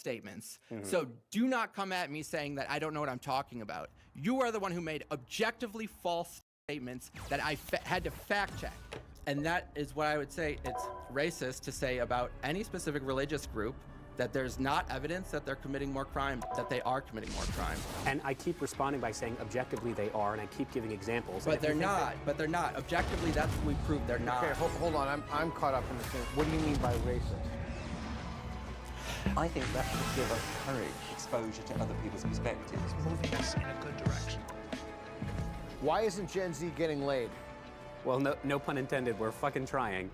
statements. So do not come at me saying that I don't know what I'm talking about. You are the one who made objectively false statements that I had to fact check. And that is what I would say it's racist to say about any specific religious group that there's not evidence that they're committing more crime, that they are committing more crime. And I keep responding by saying objectively they are, and I keep giving examples. But they're not. But they're not. Objectively, that's what we proved they're not. Okay, hold on. I'm caught up in the thing. What do you mean by racist? I think that should give us courage, exposure to other people's perspectives. It's moving us in a good direction. Why isn't Gen Z getting laid? Well, no pun intended. We're fucking trying.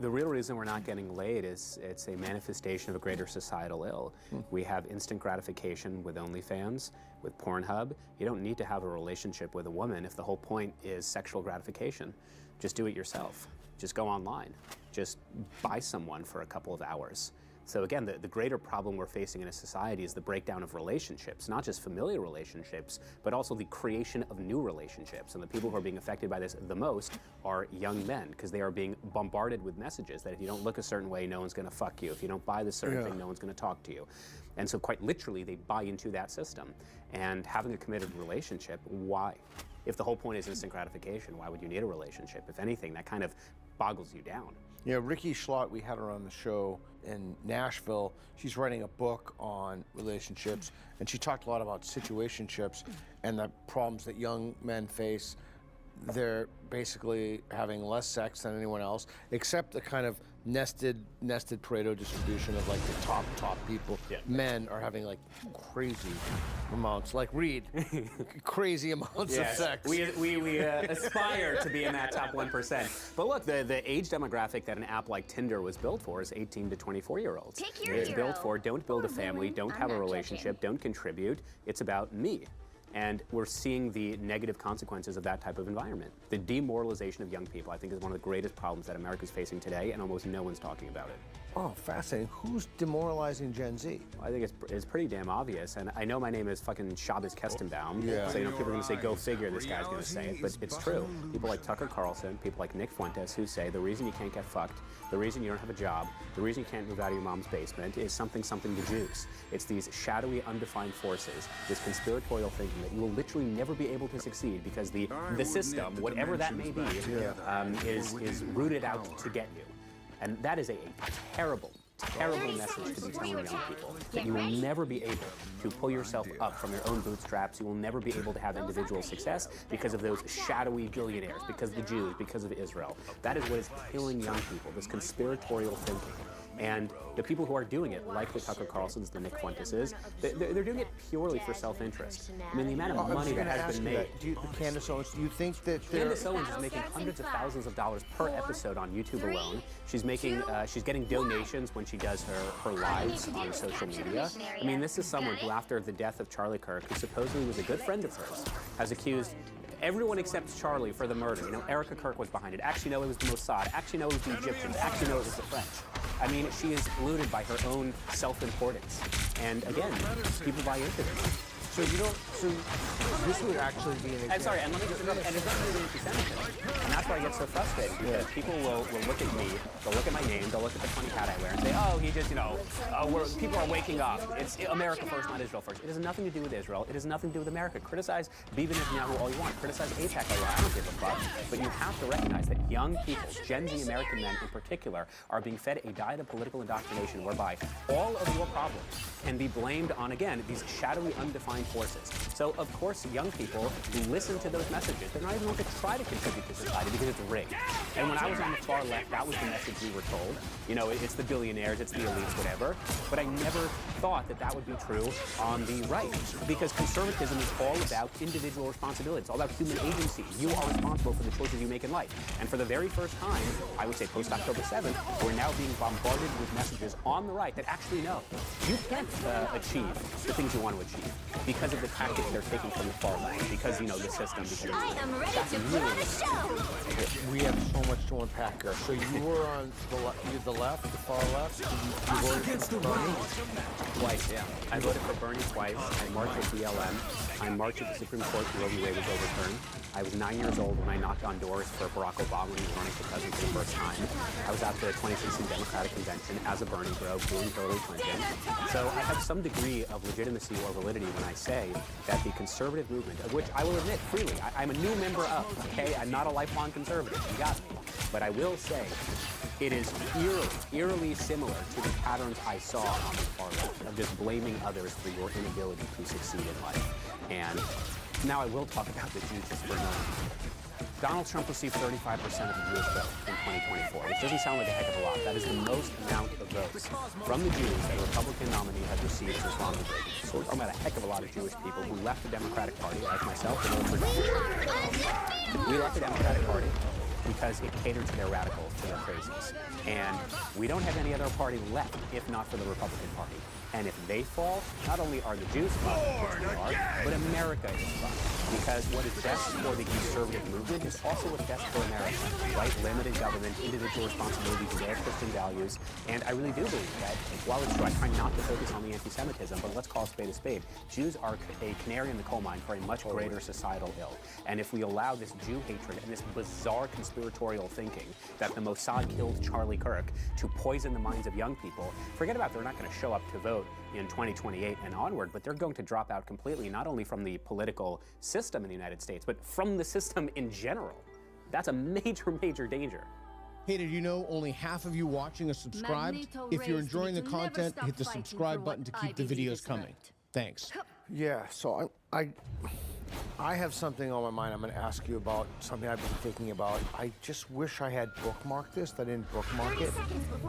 The real reason we're not getting laid is it's a manifestation of a greater societal ill. We have instant gratification with OnlyFans, with Pornhub. You don't need to have a relationship with a woman if the whole point is sexual gratification. Just do it yourself. Just go online. Just buy someone for a couple of hours. So again, the greater problem we're facing in a society is the breakdown of relationships, not just familiar relationships, but also the creation of new relationships. And the people who are being affected by this the most are young men, because they are being bombarded with messages that if you don't look a certain way, no one's going to fuck you. If you don't buy this certain thing, no one's going to talk to you. And so quite literally, they buy into that system. And having a committed relationship, why? If the whole point is instant gratification, why would you need a relationship? If anything, that kind of boggles you down. Yeah, Ricky Schlott, we had her on the show in Nashville. She's writing a book on relationships, and she talked a lot about situationships and the problems that young men face. They're basically having less sex than anyone else, except the kind of nested Pareto distribution of like the top people. Yeah. Men are having like crazy amounts, like Reed, crazy amounts of sex. We aspire to be in that top 1%. But look, the age demographic that an app like Tinder was built for is 18 to 24-year-olds. It's built for don't build a family, don't have a relationship, don't contribute. It's about me. And we're seeing the negative consequences of that type of environment. The demoralization of young people, I think, is one of the greatest problems that America's facing today, and almost no one's talking about it. Oh, fascinating. Who's demoralizing Gen Z? I think it's pretty damn obvious, and I know my name is fucking Shabbos Kestenbaum, Yeah. so people are going to say, go figure, this guy's going to say it, but it's true. People like Tucker Carlson, people like Nick Fuentes, who say the reason you can't get fucked, the reason you don't have a job, the reason you can't move out of your mom's basement is something the Jews. It's these shadowy, undefined forces, this conspiratorial thinking that you will literally never be able to succeed because the system, whatever that may be, is rooted out to get you. And that is a terrible message to be telling young people, that you will never be able to pull yourself up from your own bootstraps. You will never be able to have individual success because of those shadowy billionaires, because of the Jews, because of Israel. That is what is killing young people, this conspiratorial thinking. And the people who are doing it, like the Tucker Carlsons, the Nick Fuenteses, they're doing it purely for self-interest. I mean, the amount of money that has been made. Candace Owens, do you think that Candace Owens is making hundreds of thousands of dollars per episode on YouTube alone. She's making, she's getting donations when she does her lives on social media. I mean, this is someone who, after the death of Charlie Kirk, who supposedly was a good friend of hers, has accused everyone except Charlie for the murder. You know, Erica Kirk was behind it. Actually, no, it was the Mossad. Actually, no, it was the Egyptians. Actually, no, it was the French. I mean, she is polluted by her own self-importance. And again, people buy into this. So you don't, so this would actually be an example. I'm sorry, and let me just interrupt, and it's not really anti-Semitism. And that's why I get so frustrated, because people will look at me, they'll look at my name, they'll look at the funny hat I wear, and say, oh, he just, you know, people are waking up. It's America first, not Israel first. It has nothing to do with Israel. It has nothing to do with America. Criticize Bibi Netanyahu all you want. Criticize AIPAC all you want. I don't give a fuck. But you have to recognize that young people, Gen Z American men in particular, are being fed a diet of political indoctrination whereby all of your problems can be blamed on, again, these shadowy, undefined forces. So, of course, young people who listen to those messages, they're not even going to try to contribute to society because it's rigged. And when I was on the far left, that was the message we were told. You know, it's the billionaires, it's the elites, whatever. But I never thought that that would be true on the right, because conservatism is all about individual responsibility. It's all about human agency. You are responsible for the choices you make in life. And for the very first time, I would say post-October 7th, we're now being bombarded with messages on the right that actually no, you can't achieve the things you want to achieve because of the tactics they're taking from the far left, because, you know, the system. Because I am ready to put on a show. We have so much to unpack here. So you were on the left, the far left. You voted for Bernie? Twice, yeah. I voted for Bernie twice. I marched with BLM. I marched at the Supreme Court when Roe v. Wade was overturned. I was 9 years old when I knocked on doors for Barack Obama when he was running for president for the first time. I was at the 2016 Democratic Convention as a Bernie bro, booing Hillary Clinton. So I have some degree of legitimacy or validity when I say that the conservative movement, of which I will admit freely, I'm a new member of, okay? I'm not a lifelong conservative, you got me. But I will say it is eerily similar to the patterns I saw on the far left of just blaming others for your inability to succeed in life. And now I will talk about the Jews just for a moment. Donald Trump received 35% of the Jewish vote in 2024, which doesn't sound like a heck of a lot. That is the most amount of votes from the Jews that a Republican nominee has received since Ronald Reagan. So we're talking about a heck of a lot of Jewish people who left the Democratic Party, like myself, and voted for Donald. We left the Democratic Party because it catered to their radicals, to their crazies. And we don't have any other party left if not for the Republican Party. And if they fall, not only are the Jews fucked, which they are, but America is fucked. Because what is best for the conservative movement is also what's best for America, right? Limited government, individual responsibility to their Christian values. And I really do believe that, while it's true, I try not to focus on the anti-Semitism, but let's call a spade a spade. Jews are a canary in the coal mine for a much greater societal ill. And if we allow this Jew hatred and this bizarre conspiratorial thinking that the Mossad killed Charlie Kirk to poison the minds of young people, forget about they're not going to show up to vote in 2028 and onward, but they're going to drop out completely, not only from the political system in the United States, but from the system in general. That's a major, major danger. Hey, did you know only half of you watching are subscribed? If you're enjoying the content, hit the subscribe button to keep the videos coming. Thanks. Yeah, so I have something on my mind I'm going to ask you about, something I've been thinking about. I just wish I had bookmarked this. I didn't bookmark it.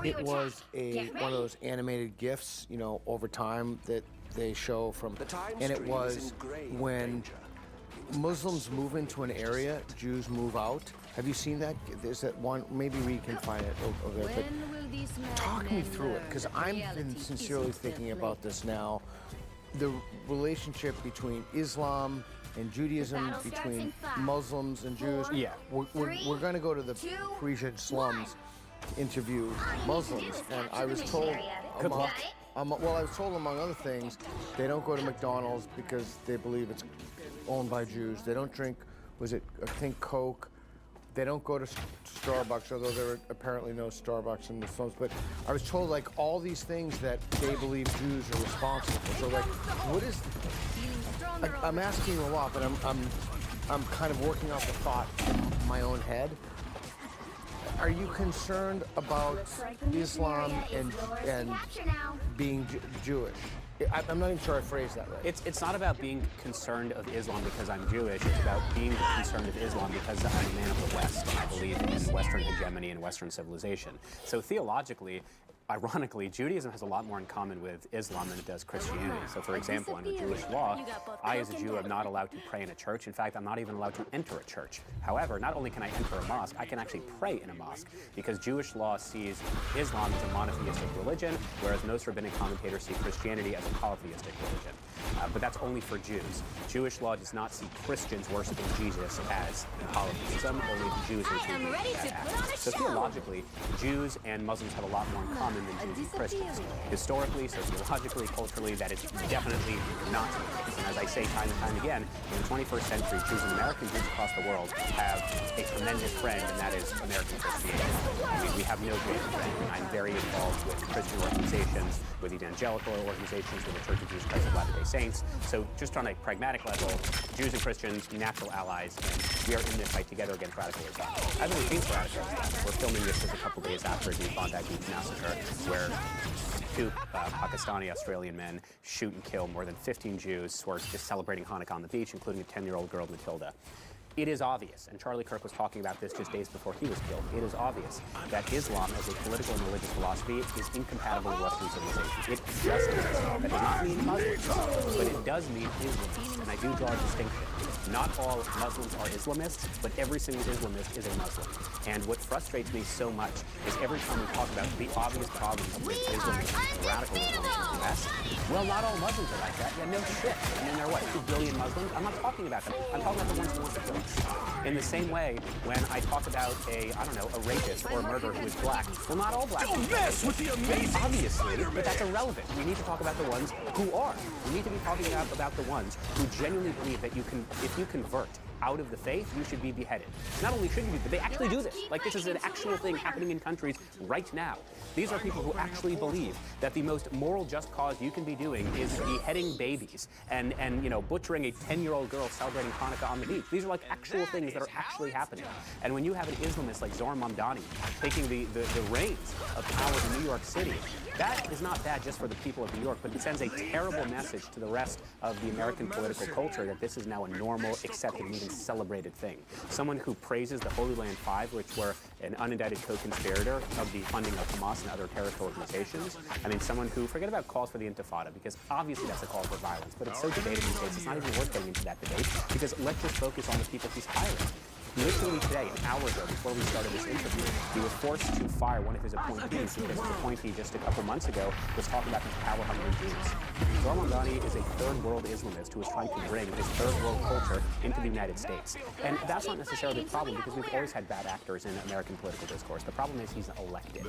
It was one of those animated GIFs, you know, over time that they show from, and it was when Muslims move into an area, Jews move out. Have you seen that? There's that one, maybe we can find it over there, but talk me through it, because I've been sincerely thinking about this now. The relationship between Islam and Judaism, between Muslims and Jews. Yeah. We're going to go to the Parisian slums, interview Muslims, and I was told, well, I was told among other things, they don't go to McDonald's because they believe it's owned by Jews. They don't drink, I think Coke. They don't go to Starbucks, although there are apparently no Starbucks in the slums. But I was told, like, all these things that they believe Jews are responsible for. So, like, what is? I'm asking you a lot, but I'm kind of working out the thought in my own head. Are you concerned about Islam and being Jewish? I'm not even sure I phrased that right. It's not about being concerned of Islam because I'm Jewish. It's about being concerned of Islam because I'm a man of the West and I believe in Western hegemony and Western civilization. So theologically, ironically, Judaism has a lot more in common with Islam than it does Christianity. So, for example, under Jewish law, I as a Jew am not allowed to pray in a church. In fact, I'm not even allowed to enter a church. However, not only can I enter a mosque, I can actually pray in a mosque because Jewish law sees Islam as a monotheistic religion, whereas most rabbinic commentators see Christianity as a polytheistic religion. But that's only for Jews. Jewish law does not see Christians worshiping Jesus as polytheism, only the Jews worshiping Jesus as atheists. So theologically, Jews and Muslims have a lot more in common than Jews and Christians. Historically, sociologically, culturally, that is definitely not the case. And as I say time and time again, in the 21st century, Jews and American Jews across the world have a tremendous friend, and that is American Christianity. I mean, we have no greater friend. I'm very involved with Christian organizations, with evangelical organizations, with the Church of Jesus Christ of Latter-day Saints. So just on a pragmatic level, Jews and Christians, natural allies, and we are in this fight together against radical Islam. I've only seen radical Islam. We're filming this just a couple days after the Bondi Beach massacre, where two Pakistani-Australian men shoot and kill more than 15 Jews who are just celebrating Hanukkah on the beach, including a 10-year-old girl, Matilda. It is obvious, and Charlie Kirk was talking about this just days before he was killed, it is obvious that Islam as a political and religious philosophy is incompatible with Western civilization. It just is. That does not mean Muslims, but it does mean Islamists, and I do draw a distinction. Not all Muslims are Islamists, but every single Islamist is a Muslim. And what frustrates me so much is every time we talk about the obvious problems with Islamism, radical Islamism in the West, Well, not all Muslims are like that. Yeah, no shit. I mean, there are what, 2 billion Muslims? I'm not talking about them. I'm talking about the ones who want to kill us. In the same way, when I talk about a rapist or a murderer who is black, well, not all black people. Don't mess with the amazing. Obviously, but that's irrelevant. We need to talk about the ones who are. We need to be talking about the ones who genuinely believe that if you convert out of the faith, you should be beheaded. Not only should you be, but they actually do this. Like, this is an actual thing happening in countries right now. These are people who actually believe that the most moral just cause you can be doing is beheading babies and butchering a 10-year-old girl celebrating Hanukkah on the beach. These are like actual things that are actually happening. And when you have an Islamist like Zohran Mamdani taking the reins of power in New York City, that is not bad just for the people of New York, but it sends a terrible message to the rest of the American political culture that this is now a normal, accepted, and even celebrated thing. Someone who praises the Holy Land Five, which were an unindicted co-conspirator of the funding of Hamas and other terrorist organizations. I mean, someone who, forget about calls for the Intifada, because obviously that's a call for violence, but it's so debated these days, it's not even worth getting into that debate, because let's just focus on the people he's hiring. Literally today, an hour ago, before we started this interview, he was forced to fire one of his appointees because his appointee just a couple months ago was talking about these power-hungry Jews. Zohran Mamdani is a third-world Islamist who is trying to bring his third-world culture into the United States. And that's not necessarily a problem because we've always had bad actors in American political discourse. The problem is he's elected.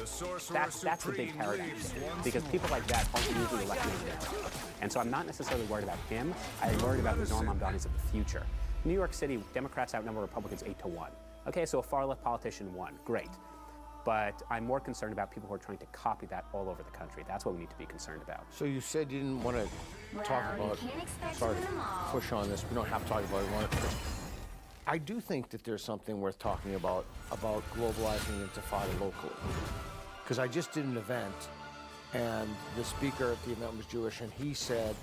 That's the big paradigm shift, because people like that aren't usually elected anymore. And so I'm not necessarily worried about him. I'm worried about the Zohran Mamdanis of the future. New York City, Democrats outnumber Republicans 8-1. Okay, so a far-left politician won. Great. But I'm more concerned about people who are trying to copy that all over the country. That's what we need to be concerned about. So you said you didn't want to talk about, sorry to push on this, we don't have to talk about it. I do think that there's something worth talking about globalizing Intifada locally. Because I just did an event, and the speaker at the event was Jewish, and he said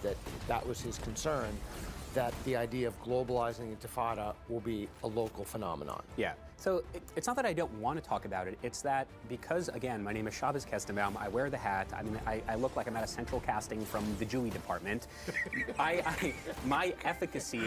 that was his concern, that the idea of globalizing Intifada will be a local phenomenon. Yeah. So it's not that I don't want to talk about it. It's that because, again, my name is Shabbos Kestenbaum, I wear the hat. I mean, I look like I'm at a central casting from the Jewy department. My efficacy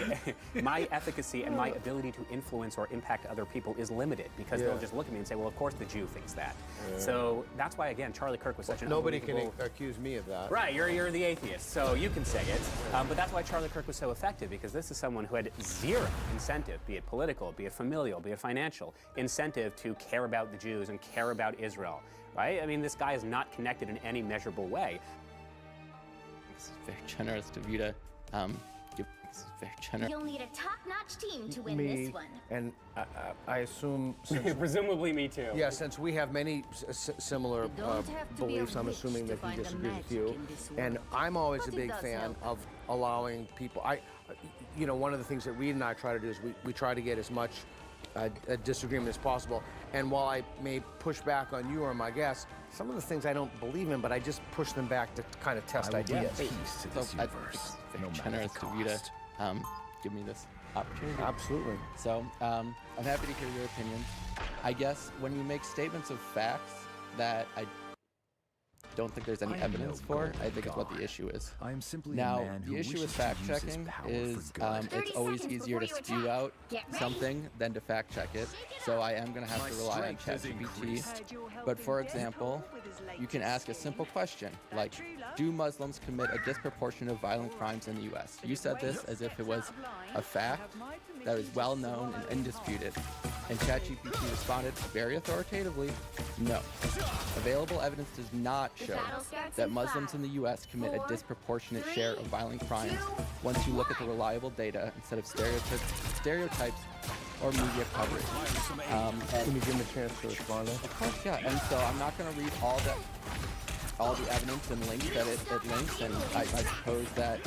and my ability to influence or impact other people is limited because they'll just look at me and say, well, of course the Jew thinks that. Yeah. So that's why, again, Charlie Kirk was such an Nobody can accuse me of that. Right, you're the atheist, so you can say it. But that's why Charlie Kirk was so effective, because this is someone who had zero incentive, be it political, be it familial, be it financial, incentive to care about the Jews and care about Israel, right? I mean, this guy is not connected in any measurable way. This is very generous of you to give. This is very generous. You'll need a top-notch team to win this one. And I assume, presumably me too. Yeah, since we have many similar beliefs, I'm assuming that he disagrees with you. And I'm always a big fan of allowing people. One of the things that Reed and I try to do is we try to get as much a disagreement as possible. And while I may push back on you or my guests, some of the things I don't believe in, but I just push them back to kind of test ideas. It's very generous of you to give me this opportunity. Absolutely. So I'm happy to hear your opinion. I guess when you make statements of facts that I don't think there's any evidence for, I think is what the issue is. I am simply now, the issue with fact-checking is it's always easier to spew out something than to fact-check it. So I am going to have to rely on ChatGPT. But for example, you can ask a simple question like, do Muslims commit a disproportionate of violent crimes in the U.S.? You said this as if it was a fact that is well known and undisputed. And ChatGPT responded very authoritatively, no. Available evidence does not show that Muslims in the U.S. commit a disproportionate share of violent crimes once you look at the reliable data instead of stereotypes or media coverage. Can you give him a chance to respond? Of course, yeah. And so I'm not going to read all the evidence and links that it links, and I suppose that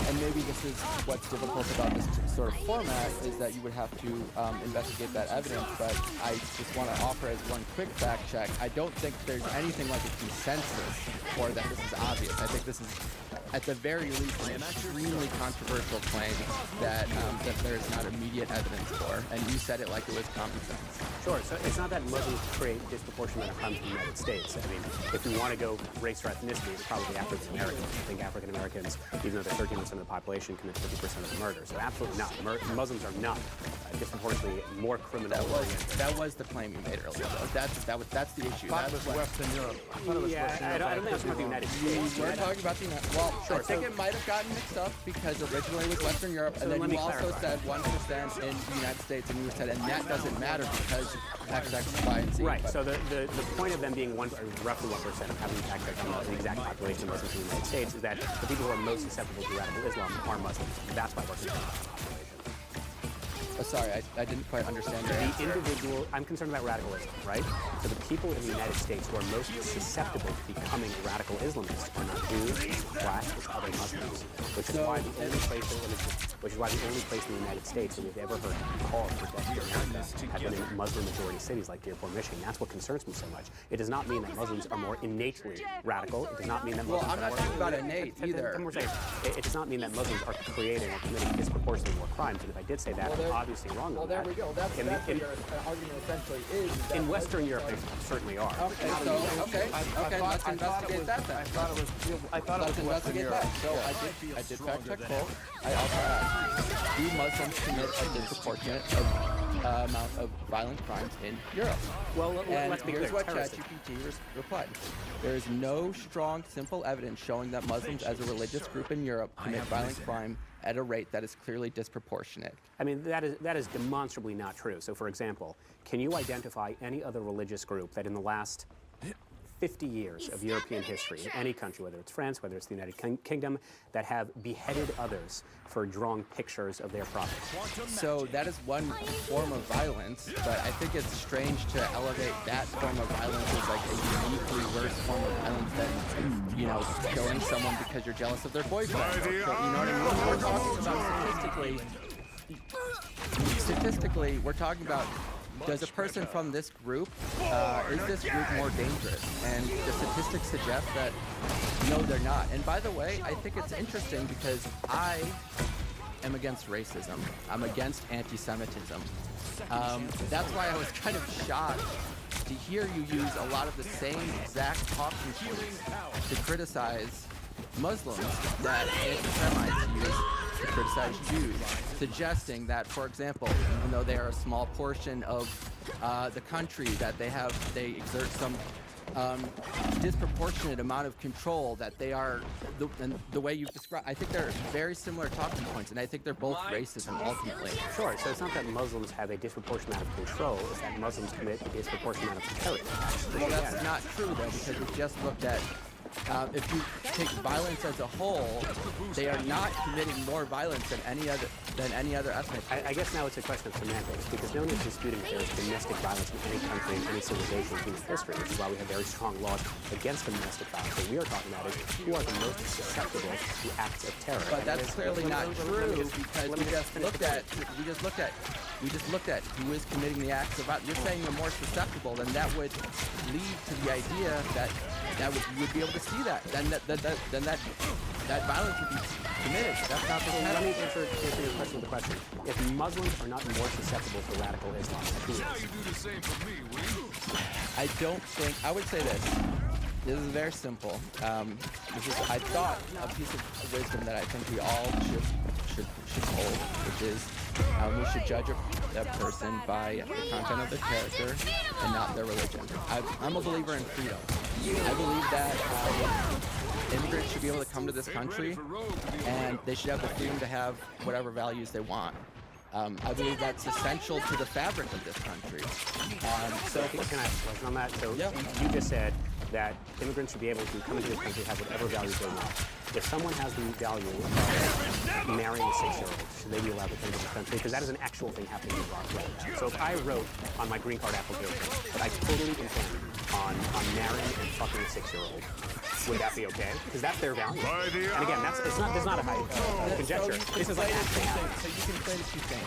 and maybe this is what's difficult about this sort of format is that you would have to investigate that evidence, but I just want to offer as one quick fact check. I don't think there's anything like a consensus or that this is obvious. I think this is, at the very least, an extremely controversial claim that there's not immediate evidence for, and you said it like it was common sense. Sure, so it's not that Muslims create disproportionate amount of crimes in the United States. I mean, if we want to go race or ethnicity, it's probably African Americans. I think African Americans even though they're 13% of the population, commit 50% of the murder. So absolutely not. Muslims are not disproportionately more criminal. That was the claim you made earlier. Though. That's the issue. I thought it was Western Europe. I thought it was Western Europe. I don't think it's about the United States. We're talking about the United States. Well, sure, I think it might have gotten mixed up because originally it was Western Europe, and then you also said 1% in the United States, and you said, and that doesn't matter because X, Y, and Z. Right. So the point of them being roughly 1% of having the exact population of Muslims in the United States is that the people who are most susceptible to radical Islam are Muslims. That's why we're concerned about the population. Sorry, I didn't quite understand your answer. I'm concerned about radical Islam, right? So the people in the United States who are most susceptible to becoming radical Islamists are not Jews, blacks, or other Muslims, which is why the only place in the United States that we've ever heard called for death in America have been in Muslim-majority cities like Dearborn, Michigan. That's what concerns me so much. It does not mean that Muslims are more innately radical. It does not mean that Muslims I'm not talking about innate either. It does not mean that Muslims are creating or committing disproportionately more crimes. And if I did say that, I'm obviously wrong on that. Well, there we go. That's what your argument essentially is. In Western Europe, they certainly are. Okay, let's investigate that then. I thought it was Western Europe. So I did fact check both. I also asked, do Muslims commit a disproportionate amount of violent crimes in Europe? Well, and let's be here's clear. what ChatGPT replied. There is no strong, simple evidence showing that Muslims as a religious group in Europe commit violent crime at a rate that is clearly disproportionate. I mean, that is demonstrably not true. So, for example, can you identify any other religious group that in the last 50 years of European history, in any country, whether it's France, whether it's the United Kingdom, that have beheaded others for drawing pictures of their property? So that is one form of violence, but I think it's strange to elevate that form of violence as like a uniquely worse form of violence than, you know, killing someone because you're jealous of their boyfriend. You know what I mean? We're talking about statistically, we're talking about, does a person from this group, is this group more dangerous? And the statistics suggest that no, they're not. And by the way, I think it's interesting because I am against racism. I'm against anti-Semitism. That's why I was kind of shocked to hear you use a lot of the same exact talking points to criticize Muslims that anti-Semites use to criticize Jews, suggesting that, for example, even though they are a small portion of the country, that they exert some disproportionate amount of control, that they are, the way you've described, I think they're very similar talking points, and I think they're both racism ultimately. Sure, so it's not that Muslims have a disproportionate amount of control, it's that Muslims commit a disproportionate amount of terror. Well, that's not true, though, because we just looked at, if you take violence as a whole, they are not committing more violence than any other ethnic. I guess now it's a question of semantics, because no one is disputing that there is domestic violence in any country, in any civilization, in human history, which is why we have very strong laws against domestic violence. What we are talking about is who are the most susceptible to acts of terror. But that's clearly not true, because we just looked at who is committing the acts of violence. You're saying they're more susceptible, then that would lead to the idea that you would be able to see that. Then that violence would be committed. That's not the case. Let me answer your question with a question. If Muslims are not more susceptible to radical Islam, who is? Now you do the same for me, will you? I don't think, I would say this. This is very simple. I thought, a piece of wisdom that I think we all should hold, which is we should judge a person by the content of their character and not their religion. I'm a believer in freedom. I believe that immigrants should be able to come to this country and they should have the freedom to have whatever values they want. I believe that's essential to the fabric of this country. So can I ask a question on that? So yeah. You just said that immigrants should be able to come into this country and have whatever values they want. If someone has the value of marrying a 6-year-old, should they be allowed to come to this country? Because that is an actual thing happening in Iraq right now. So if I wrote on my green card application that I totally intend on marrying and fucking a 6-year-old, would that be okay? Because that's their value. And again, there's not a high conjecture. This is like actually happening. So you can play the two things.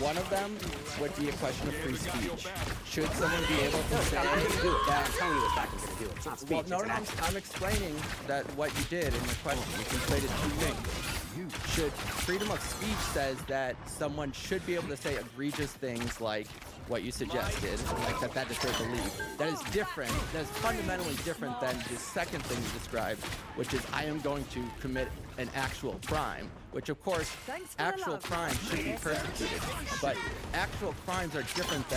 One of them would be a question of free speech. Should someone be able to say I'm going to do it. I'm telling you the fact I'm going to do it. It's not speech. Well, no, I'm explaining that what you did in your question. You conflated two things. Should freedom of speech says that someone should be able to say egregious things like what you suggested, like that deserves a leave. That is different. That is fundamentally different than the second thing you described, which is I am going to commit an actual crime, which of course, actual crimes should be persecuted. But actual crimes are different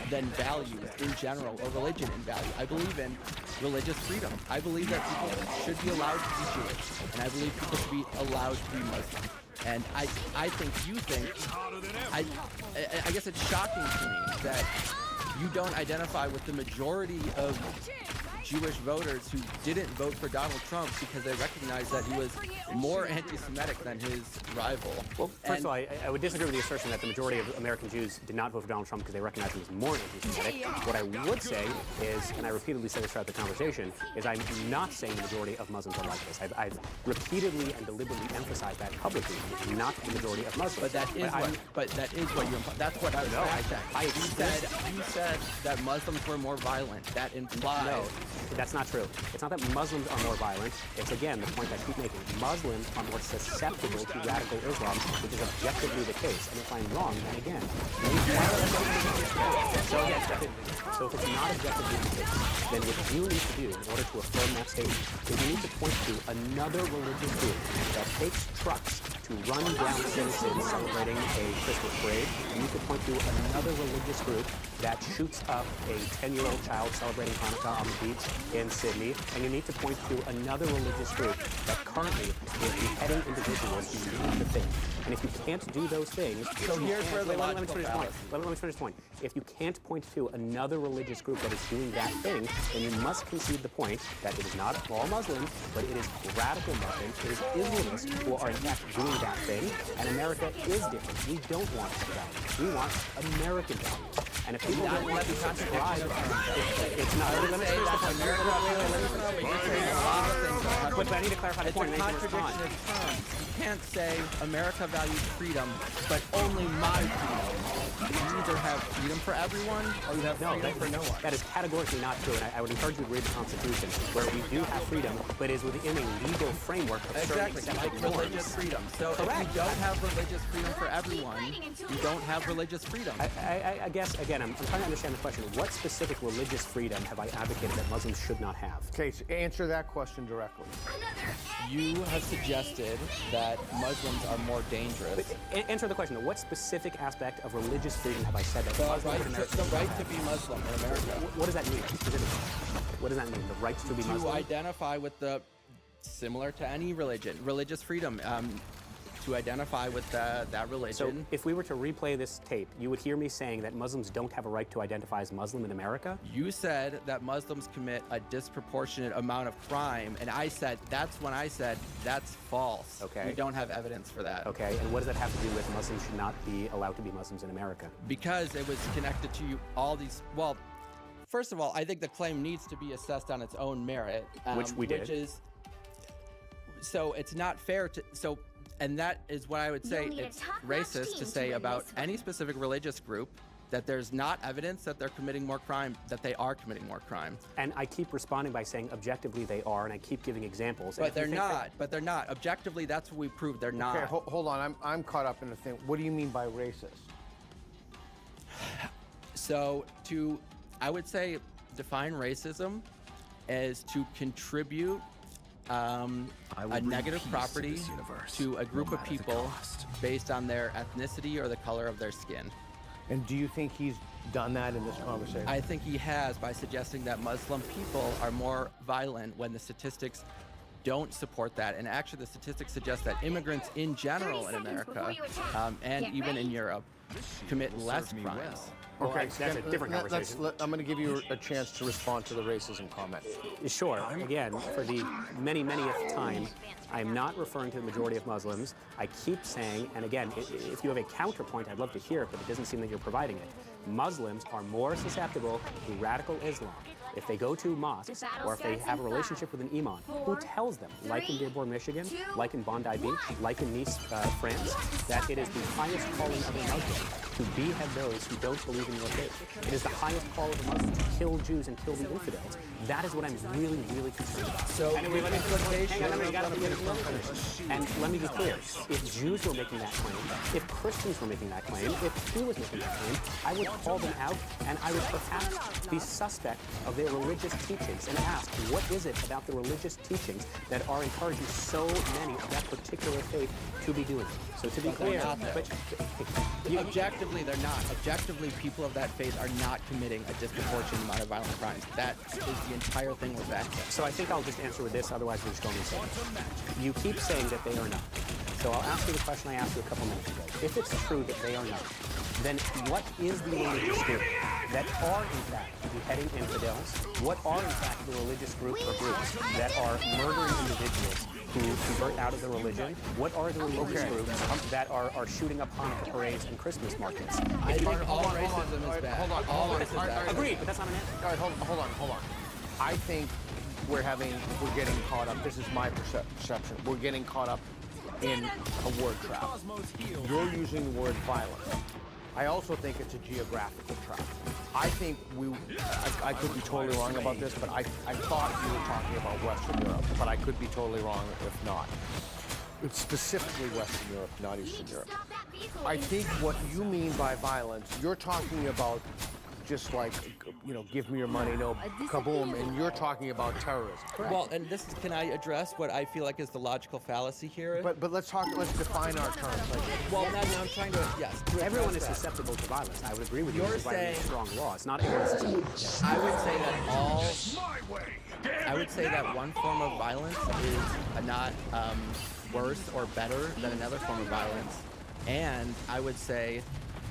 than values in general, or religion in value. I believe in religious freedom. I believe that people should be allowed to be Jewish, and I believe people should be allowed to be Muslim. And I think you think, I guess it's shocking to me that you don't identify with the majority of Jewish voters who didn't vote for Donald Trump because they recognized that he was more anti-Semitic than his rival. Well, first of all, I would disagree with the assertion that the majority of American Jews did not vote for Donald Trump because they recognized he was more anti-Semitic. What I would say is, and I repeatedly said this throughout the conversation, is I'm not saying the majority of Muslims are like this. I've repeatedly and deliberately emphasized that publicly. Not the majority of Muslims. But that is what you. That's what I was fact-checking. You said that Muslims were more violent. That implies. No. That's not true. It's not that Muslims are more violent. It's, again, the point I keep making. Muslims are more susceptible to radical Islam, which is objectively the case. And if I'm wrong, then again, so if it's not objectively the case, then what you need to do in order to affirm that statement is you need to point to another religious group that takes trucks to run down citizens celebrating a Christmas parade. You need to point to another religious group that shoots up a 10-year-old child celebrating Hanukkah on the beach in Sydney, and you need to point to another religious group that currently is beheading individuals who lead the faith. And if you can't do those things, so here's where the let me finish this point. If you can't point to another religious group that is doing that thing, then you must concede the point that it is not all Muslims, but it is radical Muslims, it is Islamists who are in fact doing that thing, and America is different. We don't want values. We want American values. And if people don't want to subscribe, it's not. But I need to clarify the point. It's a contradiction of terms. You can't say America values freedom, but only my freedom. You either have freedom for everyone, or you have freedom for no one. That is categorically not true, and I would encourage you to read the Constitution, where we do have freedom, but it is within a legal framework of certain accepted norms. Religious freedom. So if you don't have religious freedom for everyone, you don't have religious freedom. I guess, again, I'm trying to understand the question. What specific religious freedom have I advocated that Muslims should not have? Okay, so answer that question directly. You have suggested that Muslims are more dangerous. But answer the question. What specific aspect of religious freedom have I said that the right to be Muslim in America? What does that mean? What does that mean? The right to be Muslim? To identify with the, similar to any religion, religious freedom. To identify with that religion. So if we were to replay this tape, you would hear me saying that Muslims don't have a right to identify as Muslim in America? You said that Muslims commit a disproportionate amount of crime, and I said, that's false. Okay. We don't have evidence for that. Okay, and what does that have to do with Muslims should not be allowed to be Muslims in America? Because it was connected to all these, well, first of all, I think the claim needs to be assessed on its own merit. Which we did. Which is, so it's not fair to, and that is what I would say it's racist to say about any specific religious group that there's not evidence that they're committing more crime, that they are committing more crime. And I keep responding by saying objectively they are, and I keep giving examples. But they're not. Objectively, that's what we proved. They're not. Okay, hold on. I'm caught up in the thing. What do you mean by racist? So I would say define racism as to contribute a negative property to a group of people based on their ethnicity or the color of their skin. And do you think he's done that in this conversation? I think he has, by suggesting that Muslim people are more violent when the statistics don't support that. And actually the statistics suggest that immigrants in general in America and even in Europe commit less crimes. Okay, that's a different conversation. I'm going to give you a chance to respond to the racism comment. Sure. Again, for the many-th time, I'm not referring to the majority of Muslims. I keep saying, and again, if you have a counterpoint, I'd love to hear it, but it doesn't seem that you're providing it. Muslims are more susceptible to radical Islam. If they go to mosques, or if they have a relationship with an imam, who tells them, like in Dearborn, Michigan, like in Bondi Beach, like in Nice, France, that it is the highest calling of a Muslim to behead those who don't believe in your faith. It is the highest call of a Muslim to kill Jews and kill the infidels. That is what I'm really, really concerned about. So, and let me be clear. If Jews were making that claim, if Christians were making that claim, if he was making that claim, I would call them out and I would perhaps be suspect of their religious teachings and ask, what is it about the religious teachings that are encouraging so many of that particular faith to be doing it? So to be clear, objectively, they're not. Objectively, people of that faith are not committing a disproportionate amount of violent crimes. That is the entire thing with that. So I think I'll just answer with this, otherwise we're just going in circles. You keep saying that they are not. So I'll ask you the question I asked you a couple minutes ago. If it's true that they are not, then what is the religious group that are in fact beheading infidels? What are in fact the religious group or groups that are murdering individuals who convert out of the religion? What are the religious groups that are shooting up Hanukkah parades and Christmas markets? I think all racism is bad. All racism is bad. Agreed, but that's not an answer. All right, hold on. I think we're getting caught up. This is my perception. We're getting caught up in a word trap. You're using the word violence. I also think it's a geographical trap. I think I could be totally wrong about this, but I thought you were talking about Western Europe, but I could be totally wrong if not. It's specifically Western Europe, not Eastern Europe. I think what you mean by violence, you're talking about just like, give me your money, no kaboom, and you're talking about terrorism. Correct. Well, and can I address what I feel like is the logical fallacy here? But let's define our terms. I'm trying to, yes. Everyone is susceptible to violence. I would agree with you. You're saying strong laws, not everyone is susceptible. I would say that one form of violence is not worse or better than another form of violence. And I would say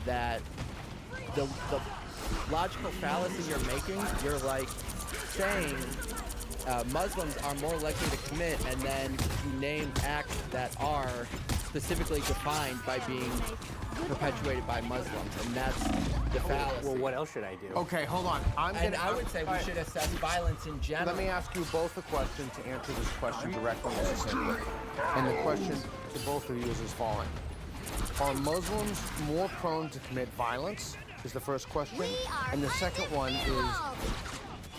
that the logical fallacy you're making, you're like saying Muslims are more likely to commit, and then you name acts that are specifically defined by being perpetuated by Muslims, and that's the fallacy. Well, what else should I do? Okay, hold on. I would say we should assess violence in general. Let me ask you both a question to answer this question directly and succinctly. And the question to both of you is as following. Are Muslims more prone to commit violence? Is the first question. And the second one is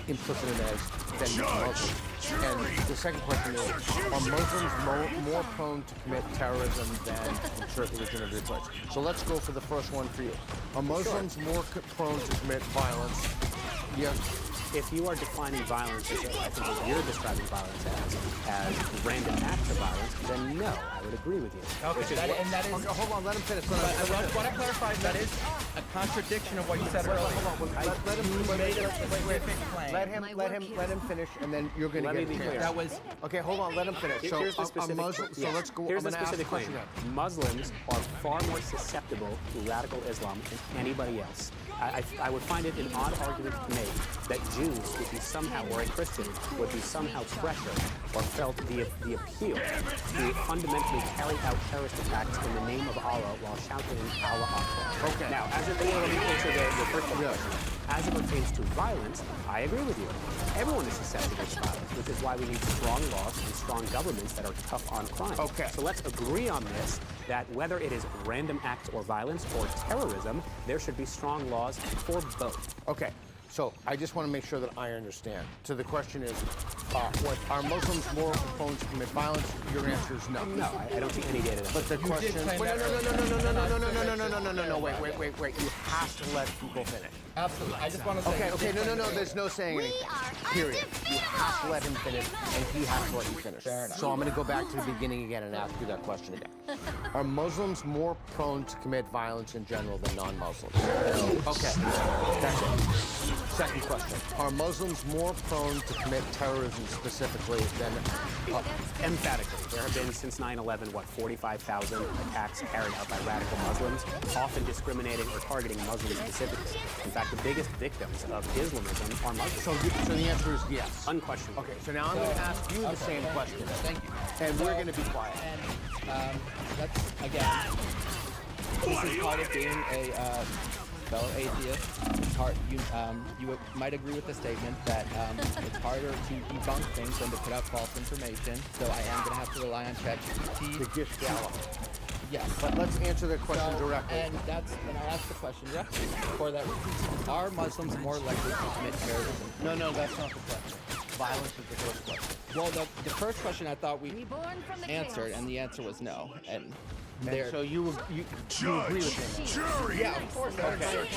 implicit in as than Muslims. And the second question is, are Muslims more prone to commit terrorism than insert religion of your choice? So let's go for the first one for you. Are Muslims more prone to commit violence? Yes. If you are defining violence as I think as you're describing violence as random acts of violence, then no, I would agree with you. Okay, Okay, hold on, let him finish. But I want to clarify that is a contradiction of what you said earlier. Let him finish, and then you're going to get a chance. That was okay. Hold on, let him finish. So here's the specific. So let's go. Here's the specific claim. Muslims are far more susceptible to radical Islam than anybody else. I would find it an odd argument to make that Jews would be somehow, or a Christian would be somehow pressured or felt the appeal to fundamentally carry out terrorist attacks in the name of Allah while shouting Allah Akbar. Okay. Now, as it pertains to the first question, as it pertains to violence, I agree with you. Everyone is susceptible to violence, which is why we need strong laws and strong governments that are tough on crime. Okay. So let's agree on this, that whether it is random acts or violence or terrorism, there should be strong laws for both. Okay. So I just want to make sure that I understand. So the question is, are Muslims more prone to commit violence? Your answer is no. No, I don't see any data. But the question. No. Wait. You have to let people finish. absolutely. I just want to say. Okay. No. There's no saying anything. Period. You have to let him finish, and he has to let you finish. Fair enough. So I'm going to go back to the beginning again and ask you that question again. Are Muslims more prone to commit violence in general than non-Muslims? No. Okay. That's it. Second question. Are Muslims more prone to commit terrorism specifically than... Emphatically. There have been, since 9/11, 45,000 attacks carried out by radical Muslims, often discriminating or targeting Muslims specifically. In fact, the biggest victims of Islamism are Muslims. So the answer is yes. Unquestionably. Okay, so now I'm going to ask you the same question. Thank you. And we're going to be quiet. And let's, again, this is part of being a fellow atheist, it's hard, you might agree with the statement that it's harder to debunk things than to put out false information. So I am going to have to rely on ChatGPT. The gift gala. Yes. But let's answer the question directly. And I asked the question directly for that reason. Are Muslims more likely to commit terrorism? No, that's not the question. Violence is the first question. Well, the first question I thought we answered, and the answer was no. And so you agree with him? Yeah, of course. Okay,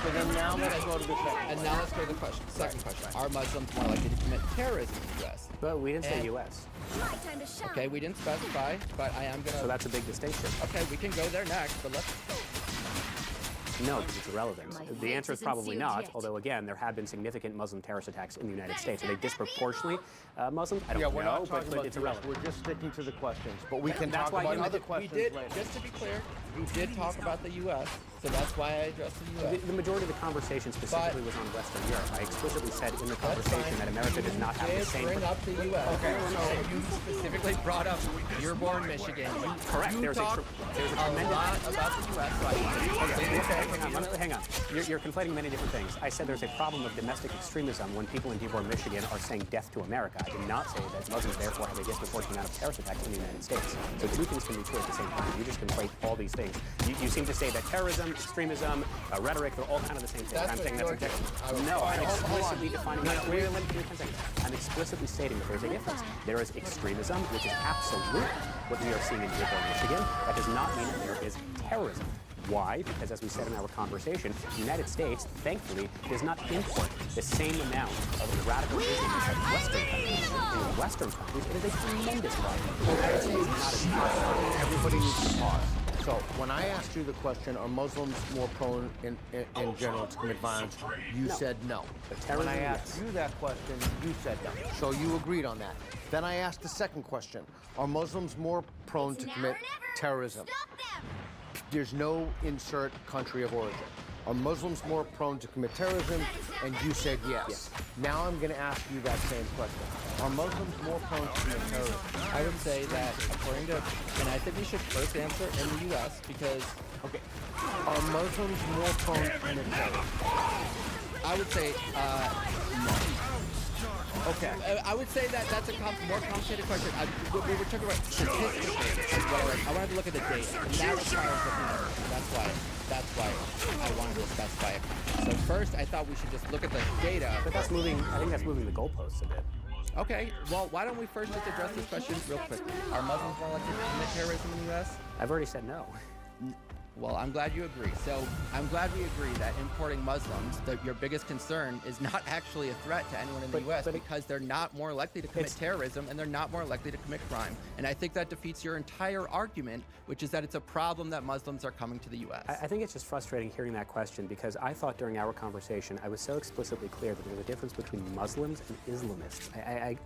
so then now let's go to the second. And now let's go to the question. Second question. Are Muslims more likely to commit terrorism in the U.S.? But we didn't say U.S. Okay, we didn't specify, but I am going to... So that's a big distinction. Okay, we can go there next, but let's... No, because it's irrelevant. The answer is probably not, although again, there have been significant Muslim terrorist attacks in the United States. Are they disproportionately Muslims? I don't know, but it's irrelevant. We're just sticking to the questions, but we can That's talk why about other questions later. Just to be clear, we did talk about the U.S., so that's why I addressed the U.S. The majority of the conversation specifically was on Western Europe. I explicitly said in the conversation that America does not have the same... bring up the U.S. Okay, so you specifically brought up you're born Michigan. Correct. There's a tremendous... lot about the U.S. Hang on. You're conflating many different things. I said there's a problem of domestic extremism when people in Dearborn, Michigan are saying death to America. I did not say that Muslims therefore have a disproportionate amount of terrorist attacks in the United States. So two things can be true at the same time. You just conflate all these things. You seem to say that terrorism, extremism, rhetoric, they're all kind of the same thing. I'm saying that's objective. No, I'm explicitly defining that. Wait, let me give you 10 seconds. I'm explicitly stating that there's a difference. There is extremism, which is absolutely what we are seeing in Dearborn, Michigan. That does not mean that there is terrorism. Why? Because as we said in our conversation, the United States, thankfully, does not import the same amount of radical Islamists as Western countries. In Western countries, it is a tremendous problem. The United States is not as much. Everybody needs to pause. So when I asked you the question, are Muslims more prone in general to commit violence, you said no. When I asked you that question, you said no. So you agreed on that. Then I asked the second question, are Muslims more prone to commit terrorism? There's no insert country of origin. Are Muslims more prone to commit terrorism? And you said yes. Now I'm going to ask you that same question. Are Muslims more prone to commit terrorism? I would say that according to, and I think we should first answer in the U.S. because... Okay. Are Muslims more prone to commit terrorism? I would say no. Okay. I would say that that's a more complicated question. We were talking about statistics. I wanted to look at the data, and that requires looking at it. That's why I wanted to specify it. So first, I thought we should just look at the data. But that's moving. I think that's moving the goalposts a bit. Okay. Well, why don't we first just address this question real quick? Are Muslims more likely to commit terrorism in the U.S.? I've already said no. Well, I'm glad you agree. So I'm glad we agree that importing Muslims, your biggest concern is not actually a threat to anyone in the U.S. because they're not more likely to commit terrorism and they're not more likely to commit crime. And I think that defeats your entire argument, which is that it's a problem that Muslims are coming to the U.S. I think it's just frustrating hearing that question because I thought during our conversation I was so explicitly clear that there's a difference between Muslims and Islamists.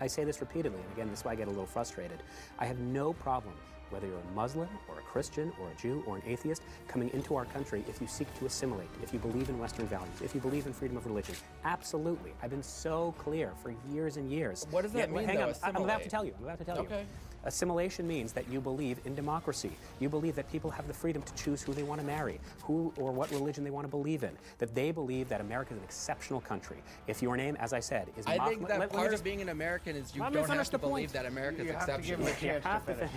I say this repeatedly, and again, this is why I get a little frustrated. I have no problem whether you're a Muslim or a Christian or a Jew or an atheist coming into our country if you seek to assimilate, if you believe in Western values, if you believe in freedom of religion. Absolutely. I've been so clear for years and years. What does that mean, hang on, assimilate? I'm about to tell you. Okay. Assimilation means that you believe in democracy. You believe that people have the freedom to choose who they want to marry, who or what religion they want to believe in, that they believe that America is an exceptional country. If your name, as I said, is I think that part of being an American is you don't have to believe that America is exceptional. You have to finish.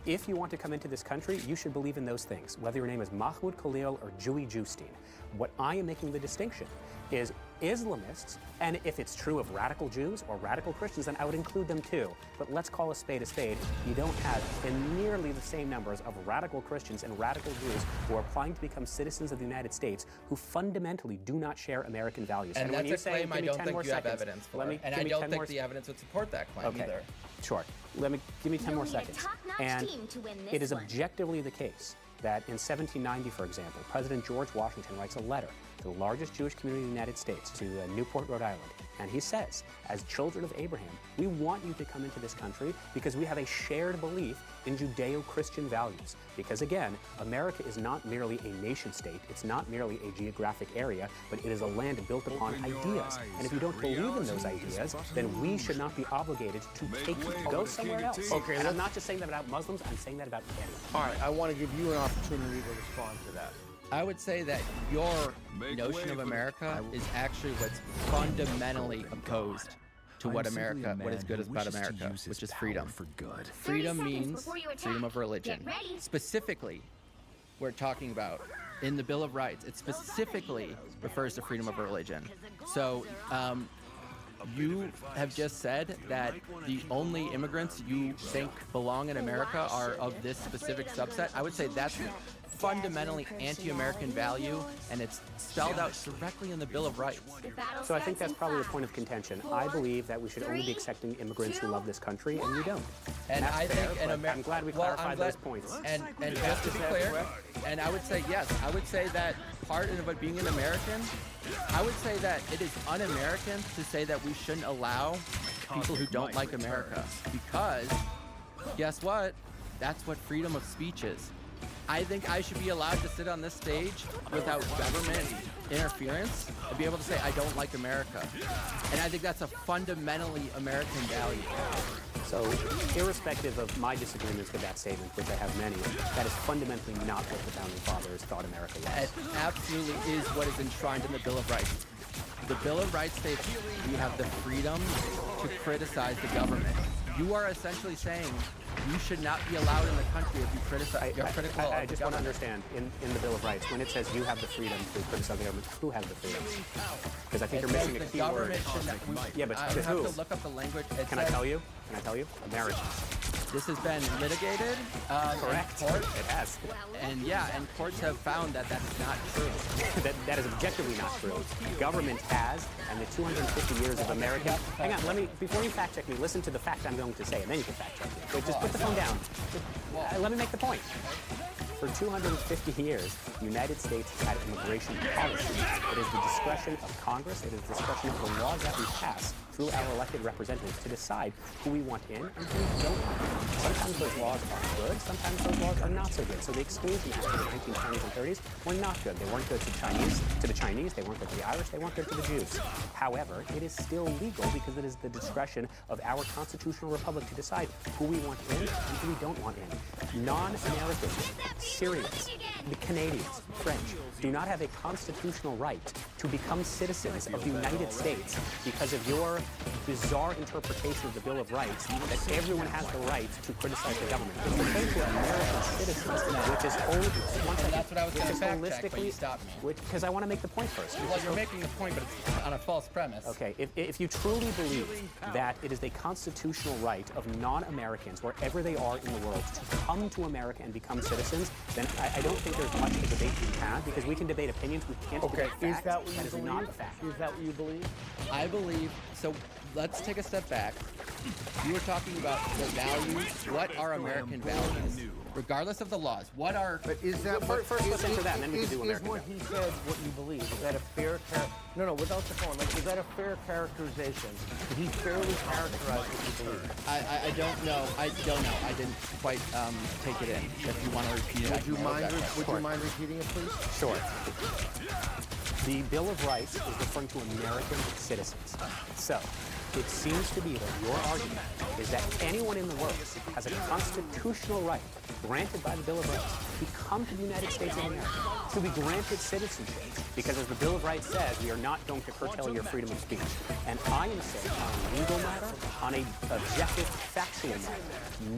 If you want to come into this country, you should believe in those things, whether your name is Mahmoud Khalil or Jewy Jewstein. What I am making the distinction is Islamists, and if it's true of radical Jews or radical Christians, then I would include them too. But let's call a spade a spade. You don't have in nearly the same numbers of radical Christians and radical Jews who are applying to become citizens of the United States who fundamentally do not share American values. And when that's you a claim say, I don't think you have evidence for. And I don't think the evidence would support that claim either. Sure. Give me 10 more seconds. And it is objectively the case that in 1790, for example, President George Washington writes a letter to the largest Jewish community in the United States, to Newport, Rhode Island. And he says, as children of Abraham, we want you to come into this country because we have a shared belief in Judeo-Christian values. Because again, America is not merely a nation state, it's not merely a geographic area, but it is a land built upon ideas. And if you don't believe in those ideas, then we should not be obligated to take you to go somewhere else. Okay, and I'm not just saying that about Muslims, I'm saying that about anyone. All right, I want to give you an opportunity to respond to that. I would say that your Make notion way of for the- America is actually what's fundamentally opposed to what America, what is good about America, which is freedom. For good. Freedom 30 seconds means before you attack. freedom of religion. Get ready. Specifically, we're talking about in the Bill of Rights, it specifically refers to freedom of religion. So you have just said that the only immigrants you think belong in America are of this specific subset. I would say that's fundamentally anti-American value, and it's spelled out directly in the Bill of Rights. So I think that's probably the point of contention. I believe that we should only be accepting immigrants who love this country, and you don't. And that's I fair, think in but America, I'm glad we clarified those points. And just to be clear, and I would say yes, I would say that part of it being an American, I would say that it is un-American to say that we shouldn't allow people who don't like America, because guess what? That's what freedom of speech is. I think I should be allowed to sit on this stage without government interference and be able to say I don't like America. And I think that's a fundamentally American value. So, irrespective of my disagreements with that statement, which I have many, that is fundamentally not what the Founding Fathers thought America was. It absolutely is what is enshrined in the Bill of Rights. The Bill of Rights states you have the freedom to criticize the government. You are essentially saying you should not be allowed in the country if you criticize. You're critical of I the just want to government. understand, in the Bill of Rights, when it says you have the freedom to criticize the government, who has the freedom? Because I think It you're says missing a the key word. government should not. Yeah, but I to would have who? to look up the language. It Can I says- tell you? Can I tell you? Americans. This has been litigated. Correct. In court, It has. and courts have found that that's not true. that is objectively not true. Government has, and the 250 years of American. Hang on, before you fact check me, listen to the fact I'm going to say, and then you can fact check me. So just put the phone down. Let me make the point. For 250 years, the United States had immigration policy. It is the discretion of Congress, it is the discretion of the laws that we pass through our elected representatives to decide who we want in and who we don't want in. Sometimes those laws are good, sometimes those laws are not so good. So the Exclusion Acts of the 1920s and 30s were not good. They weren't good to the Chinese, they weren't good to the Irish, they weren't good to the Jews. However, it is still legal because it is the discretion of our constitutional republic to decide who we want in and who we don't want in. Non-Americans, Syrians, the Canadians, French, do not have a constitutional right to become citizens of the United States because of your bizarre interpretation of the Bill of Rights that everyone has the right to criticize the government. It's the same for American citizens, which is only that's what I was going to fact check, but you stopped me. because I want to make the point first. Well, you're making the point, but it's on a false premise. Okay, if you truly believe that it is a constitutional right of non-Americans, wherever they are in the world, to come to America and become citizens, then I don't think there's much to debate to be had, because we can debate opinions, we can't debate facts. Is that what you That is believe? not a fact. Is that what you believe? I believe, so let's take a step back. You were talking about the values. What are American values? Regardless of the laws, what are... But is that First, let's answer that, and then we can do is American what he said what you believe? Is that a fair no, without the phone. Like, is that a fair characterization? Did he fairly characterize what you believe? I don't know. I don't know. I didn't quite take it in. If you want to repeat it, I Would you can mind? go back. Would you mind repeating it, please? Sure. The Bill of Rights is referring to American citizens. So, it seems to be that your argument is that anyone in the world has a constitutional right, granted by the Bill of Rights, to come to the United States of America, to be granted citizenship. Because as the Bill of Rights says, we are not going to curtail your freedom of speech. And I am saying, on a legal matter, on an objective, factual matter,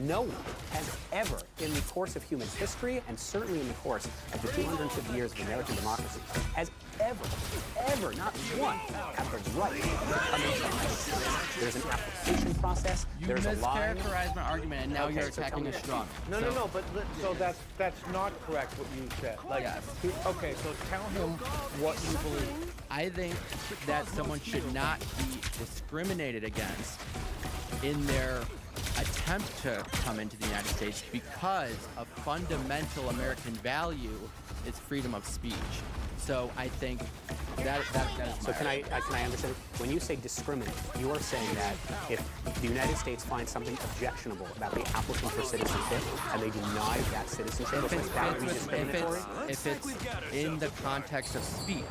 no one has ever, in the course of human history, and certainly in the course of the 250 years of American democracy, has ever, not one, had the right to come into the United States. There's an application process, You there's a line. mischaracterized my argument, and now Okay, you're so tell attacking me us that. strong. No, but so that's not correct what you said. Like, Yes. okay, so tell him what you believe. I think that someone should not be discriminated against in their attempt to come into the United States because a fundamental American value is freedom of speech. So I think that is So my can I understand? when you say discriminate, you are saying that if the United States finds something objectionable about the applicant for citizenship and they deny that citizenship, that would be discriminatory? If it's in the context of speech.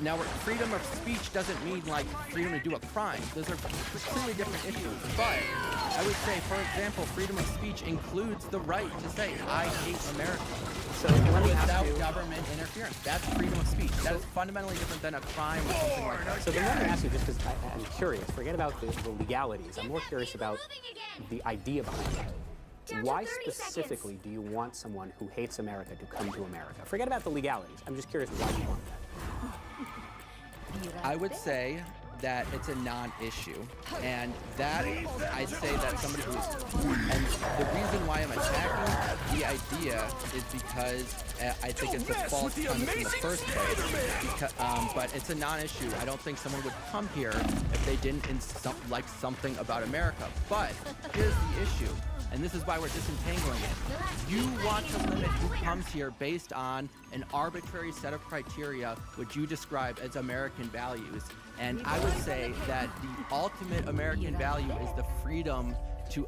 Now, freedom of speech doesn't mean like freedom to do a crime. Those are completely different issues. But I would say, for example, freedom of speech includes the right to say, I hate America. So let me ask without you, government interference. That's freedom of speech. That's fundamentally different than a crime or something like that. so then let me ask you, just because I'm curious, forget about the legalities. I'm more curious about the idea behind it. Why specifically do you want someone who hates America to come to America? Forget about the legalities. I'm just curious why you want that. I would say that it's a non-issue, and that I'd say that somebody who's, and the reason why I'm attacking the idea is because I think it's a false premise in the first place, but it's a non-issue. I don't think someone would come here if they didn't like something about America, but here's the issue. And this is why we're disentangling it. You want to limit who comes here based on an arbitrary set of criteria which you describe as American values. And I would say that the ultimate American value is the freedom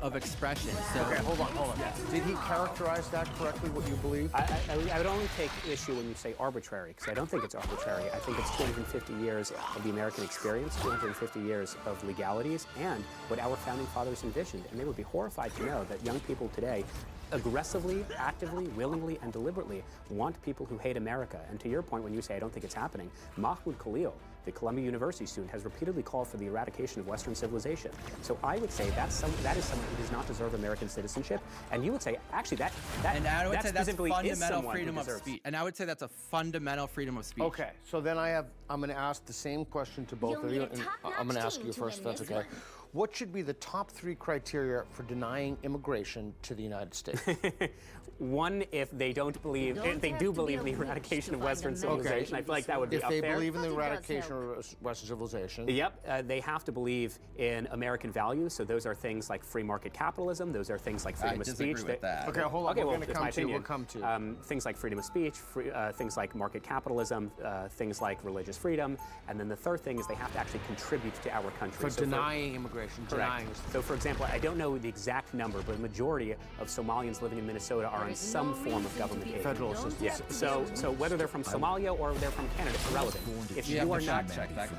of expression. So, Okay, hold on. Did he characterize that correctly, what you believe? I would only take issue when you say arbitrary, because I don't think it's arbitrary. I think it's 250 years of the American experience, 250 years of legalities, and what our founding fathers envisioned. And they would be horrified to know that young people today aggressively, actively, willingly, and deliberately want people who hate America. And to your point, when you say I don't think it's happening, Mahmoud Khalil, the Columbia University student, has repeatedly called for the eradication of Western civilization. So I would say that is someone who does not deserve American citizenship. And you would say, actually, that specifically is someone freedom who of deserves. speech. And I would say that's a fundamental freedom of speech. Okay, so then I'm going to ask the same question to both of you, and I'm going to ask you first, if that's okay. What should be the top 3 criteria for denying immigration to the United States? One, if they don't believe, if they do believe in the eradication of Western civilization, I feel like that would be up there. If they believe in the eradication of Western civilization. Yep, they have to believe in American values. So those are things like free market capitalism. Those are things like freedom of speech. With that. Okay, hold on. Okay, We're well, going to that's my opinion. We'll come to. Things like freedom of speech, things like market capitalism, things like religious freedom, and then the third thing is they have to actually contribute to our country. For denying immigration, denying. So, for example, I don't know the exact number, but the majority of Somalians living in Minnesota are in some form of government aid. Federal assistance. Yeah. So whether they're from Somalia or they're from Canada, it's irrelevant. If you are not,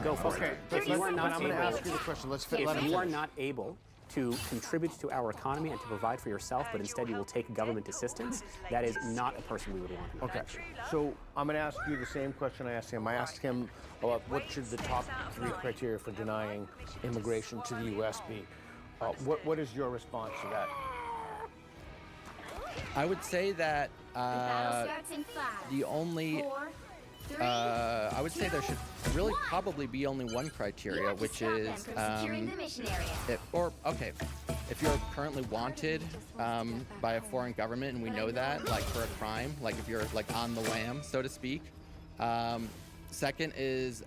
go for it. If you are not I'm going to ask you the question. if you are not able to contribute to our economy and to provide for yourself, but instead you will take government assistance, that is not a person we would want. Okay, so I'm going to ask you the same question I asked him. I asked him about what should the top 3 criteria for denying immigration to the U.S. be. What is your response to that? I would say that the only, I would say there should really probably be only one criteria, which is, if you're currently wanted by a foreign government, and we know that, like for a crime, like if you're like on the lam, so to speak. Second is,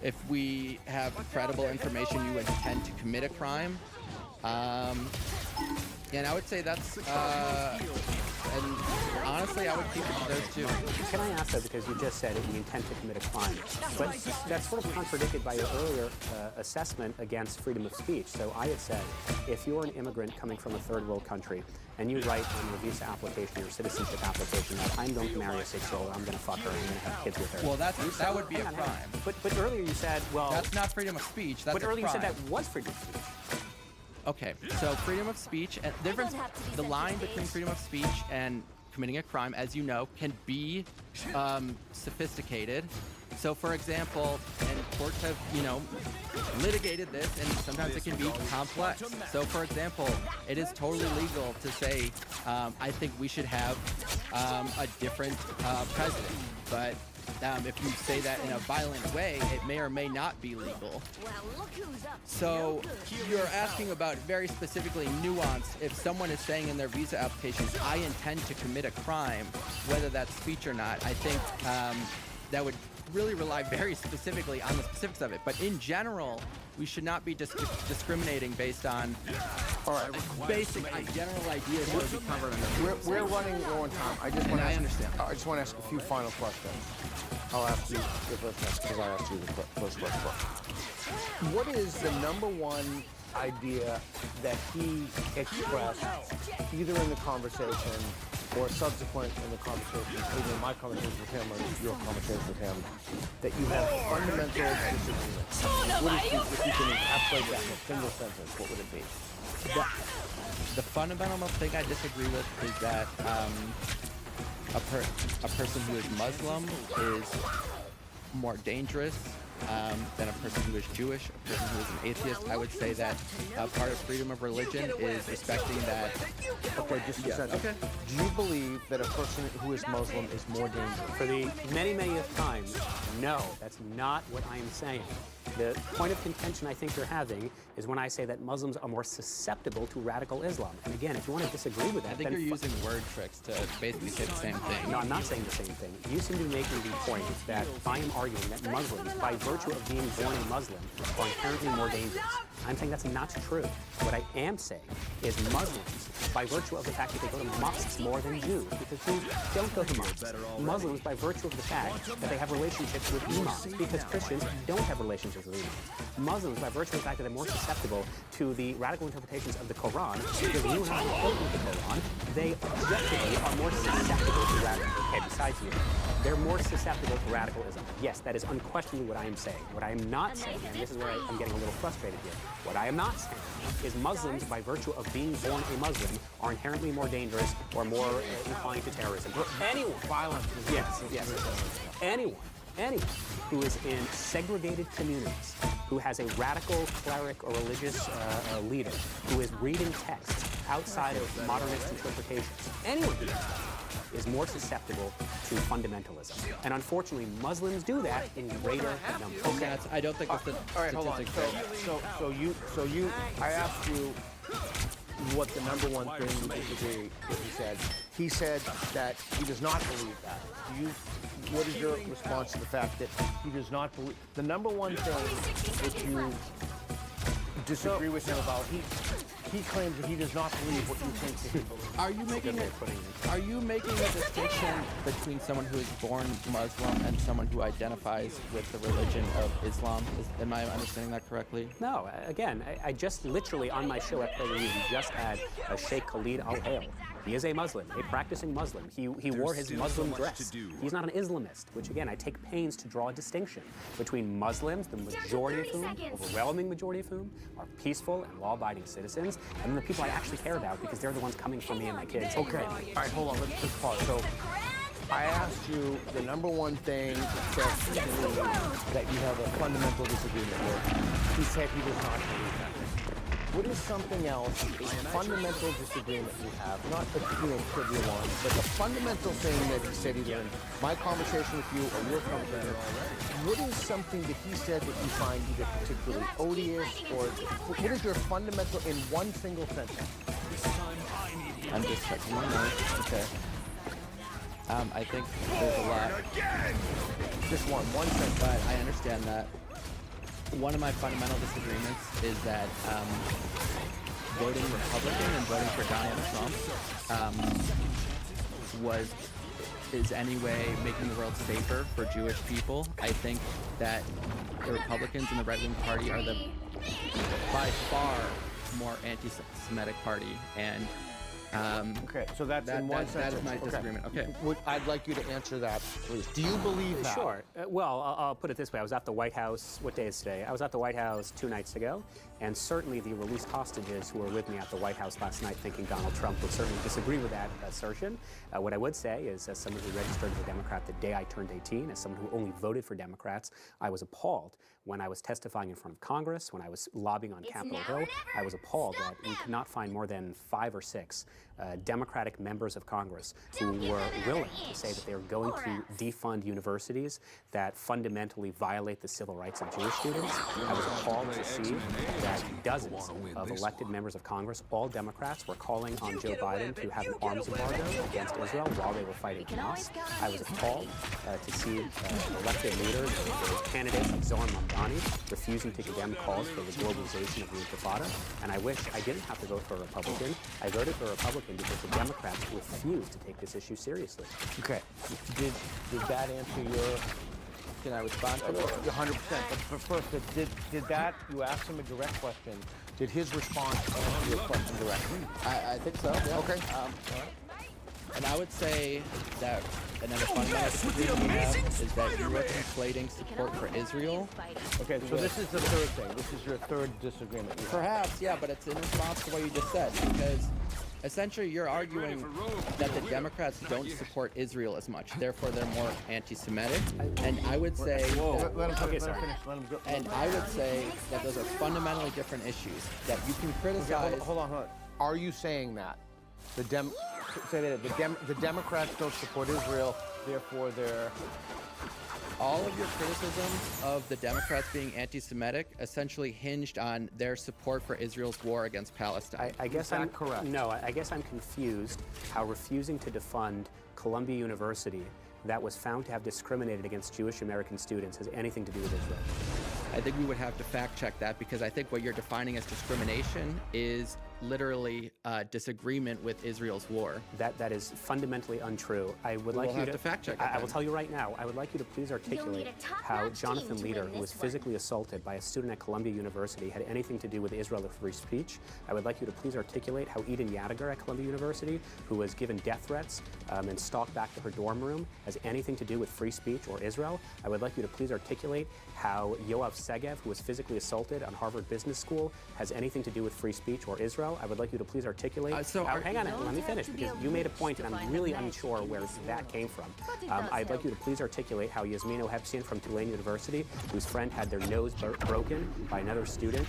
if we have credible information you intend to commit a crime. And I would say that's, and honestly, I would keep it to those 2. Can I ask that, because you just said we intend to commit a crime, but that's sort of contradicted by your earlier assessment against freedom of speech. So I had said, if you're an immigrant coming from a third world country, and you write on your visa application, your citizenship application, that I'm going to marry a 6-year-old, I'm going to fuck her, I'm going to have kids with her. Well, that would be a crime. But earlier you said, well... That's not freedom of speech, that's a crime. But earlier you said that was freedom of speech. Okay, so freedom of speech, and the line between freedom of speech and committing a crime, as you know, can be sophisticated. So, for example, and courts have, litigated this, and sometimes it can be complex. So, for example, it is totally legal to say, I think we should have a different president, but if you say that in a violent way, it may or may not be legal. So you're asking about very specifically nuance. If someone is saying in their visa application, I intend to commit a crime, whether that's speech or not, I think that would really rely very specifically on the specifics of it. But in general, we should not be discriminating based on basic general ideas that would be covered under. We're running low on time. I just want to ask a few final questions. I'll ask you the first next because I asked you the first question. What is the number one idea that he expressed, either in the conversation or subsequent in the conversation, either my conversation with him or your conversation with him, that you have fundamental disagreements? What is, if you can encapsulate that in a single sentence, what would it be? The fundamental thing I disagree with is that a person who is Muslim is more dangerous than a person who is Jewish, a person who is an atheist. I would say that part of freedom of religion is respecting that. Okay, just a second. Okay. Do you believe that a person who is Muslim is more dangerous? For the many times, no, that's not what I am saying. The point of contention I think you're having is when I say that Muslims are more susceptible to radical Islam. And again, if you want to disagree with that, I think you're using word tricks to basically say the same thing. No, I'm not saying the same thing. You seem to be making the point that I am arguing that Muslims, by virtue of being born a Muslim, are inherently more dangerous. I'm saying that's not true. What I am saying is Muslims, by virtue of the fact that they go to mosques more than Jews, because Jews don't go to mosques. Muslims, by virtue of the fact that they have relationships with imams, because Christians don't have relationships with imams. Muslims, by virtue of the fact that they're more susceptible to the radical interpretations of the Quran, because you and I are quoting the Quran, they objectively are more susceptible to radical. Okay, besides you, they're more susceptible to radicalism. Yes, that is unquestionably what I am saying. What I am not saying, and this is where I'm getting a little frustrated here, what I am not saying is Muslims, by virtue of being born a Muslim, are inherently more dangerous or more inclined to terrorism. Anyone, violence. Yes. Anyone who is in segregated communities, who has a radical cleric or religious leader, who is reading texts outside of modernist interpretations, anyone who does that is more susceptible to fundamentalism. And unfortunately, Muslims do that in greater numbers. Okay, I don't think it's the All right, hold on. So you, I asked you what the number one thing you disagree with he said. He said that he does not believe that. What is your response to the fact that he does not believe? The number one thing that you disagree with him about, he claims that he does not believe what you think that he believes. Are you making a distinction between someone who is born Muslim and someone who identifies with the religion of Islam? Am I understanding that correctly? No, again, I just literally on my show at Crybabies, we just had Sheikh Khalid Al-Hayl. He is a Muslim, a practicing Muslim. He wore his Muslim dress. He's not an Islamist, which again, I take pains to draw a distinction between Muslims, the majority of whom, overwhelming majority of whom, are peaceful and law-abiding citizens, and then the people I actually care about because they're the ones coming for me and my kids. Okay, all right, hold on, let's just pause. So I asked you the number one thing that you have a fundamental disagreement with. He said he does not believe that. What is something else, a fundamental disagreement you have? Not the trivial one, but the fundamental thing that he said either in my conversation with you or your conversation. What is something that he said that you find either particularly odious or what is your fundamental in one single sentence? I'm just checking my notes. Okay. I think there's a lot. Just one sentence. But I understand that. One of my fundamental disagreements is that voting Republican and voting for Donald Trump is anyway making the world safer for Jewish people. I think that the Republicans and the right-wing party are the by far more anti-Semitic party, and okay, so that's in one sentence. That is my disagreement. Okay. I'd like you to answer that, please. Do you believe that? Sure. Well, I'll put it this way. I was at the White House, what day is today? I was at the White House 2 nights ago, and certainly the released hostages who were with me at the White House last night thinking Donald Trump would certainly disagree with that assertion. What I would say is, as someone who registered as a Democrat the day I turned 18, as someone who only voted for Democrats, I was appalled when I was testifying in front of Congress, when I was lobbying on Capitol Hill. I was appalled that we could not find more than 5 or 6 Democratic members of Congress who were willing to say that they were going to defund universities that fundamentally violate the civil rights of Jewish students. I was appalled to see that dozens of elected members of Congress, all Democrats, were calling on Joe Biden to have an arms embargo against Israel while they were fighting Hamas. I was appalled to see elected leaders, candidates like Zohar Mamdani, refusing to condemn calls for the globalization of the Intifada. And I wish I didn't have to vote for a Republican. I voted for a Republican because the Democrats refused to take this issue seriously. Okay. Did that answer your Can I respond to it? 100%. But first, did that, you asked him a direct question, did his response answer your question directly? I think so, yeah. Okay. And I would say that another fundamental disagreement we have is that you are conflating support for Israel. Okay, so this is the third thing. This is your third disagreement. You have. Perhaps, yeah, but it's in response to what you just said, because essentially you're arguing that the Democrats don't support Israel as much, therefore they're more anti-Semitic. And I would say, Let him finish. Let him go. and I would say that those are fundamentally different issues that you can criticize. Hold on. Are you saying that the Democrats don't support Israel, therefore they're... All of your criticisms of the Democrats being anti-Semitic essentially hinged on their support for Israel's war against Palestine. I guess Is that correct? No, I guess I'm confused how refusing to defund Columbia University, that was found to have discriminated against Jewish American students, has anything to do with Israel. I think we would have to fact check that, because I think what you're defining as discrimination is literally disagreement with Israel's war. That is fundamentally untrue. I would like We'll you have to fact check it I will then. tell you right now. I would like you to please articulate how Jonathan Leader, who was physically assaulted by a student at Columbia University, had anything to do with Israel or free speech. I would like you to please articulate how Eden Yadigar at Columbia University, who was given death threats and stalked back to her dorm room, has anything to do with free speech or Israel. I would like you to please articulate how Yoav Segev, who was physically assaulted on Harvard Business School, has anything to do with free speech or Israel. I would like you to please articulate. Hang on, let me finish, because you made a point and I'm really unsure where that came from. I'd like you to please articulate how Yasmin Ohebsian from Tulane University, whose friend had their nose broken by another student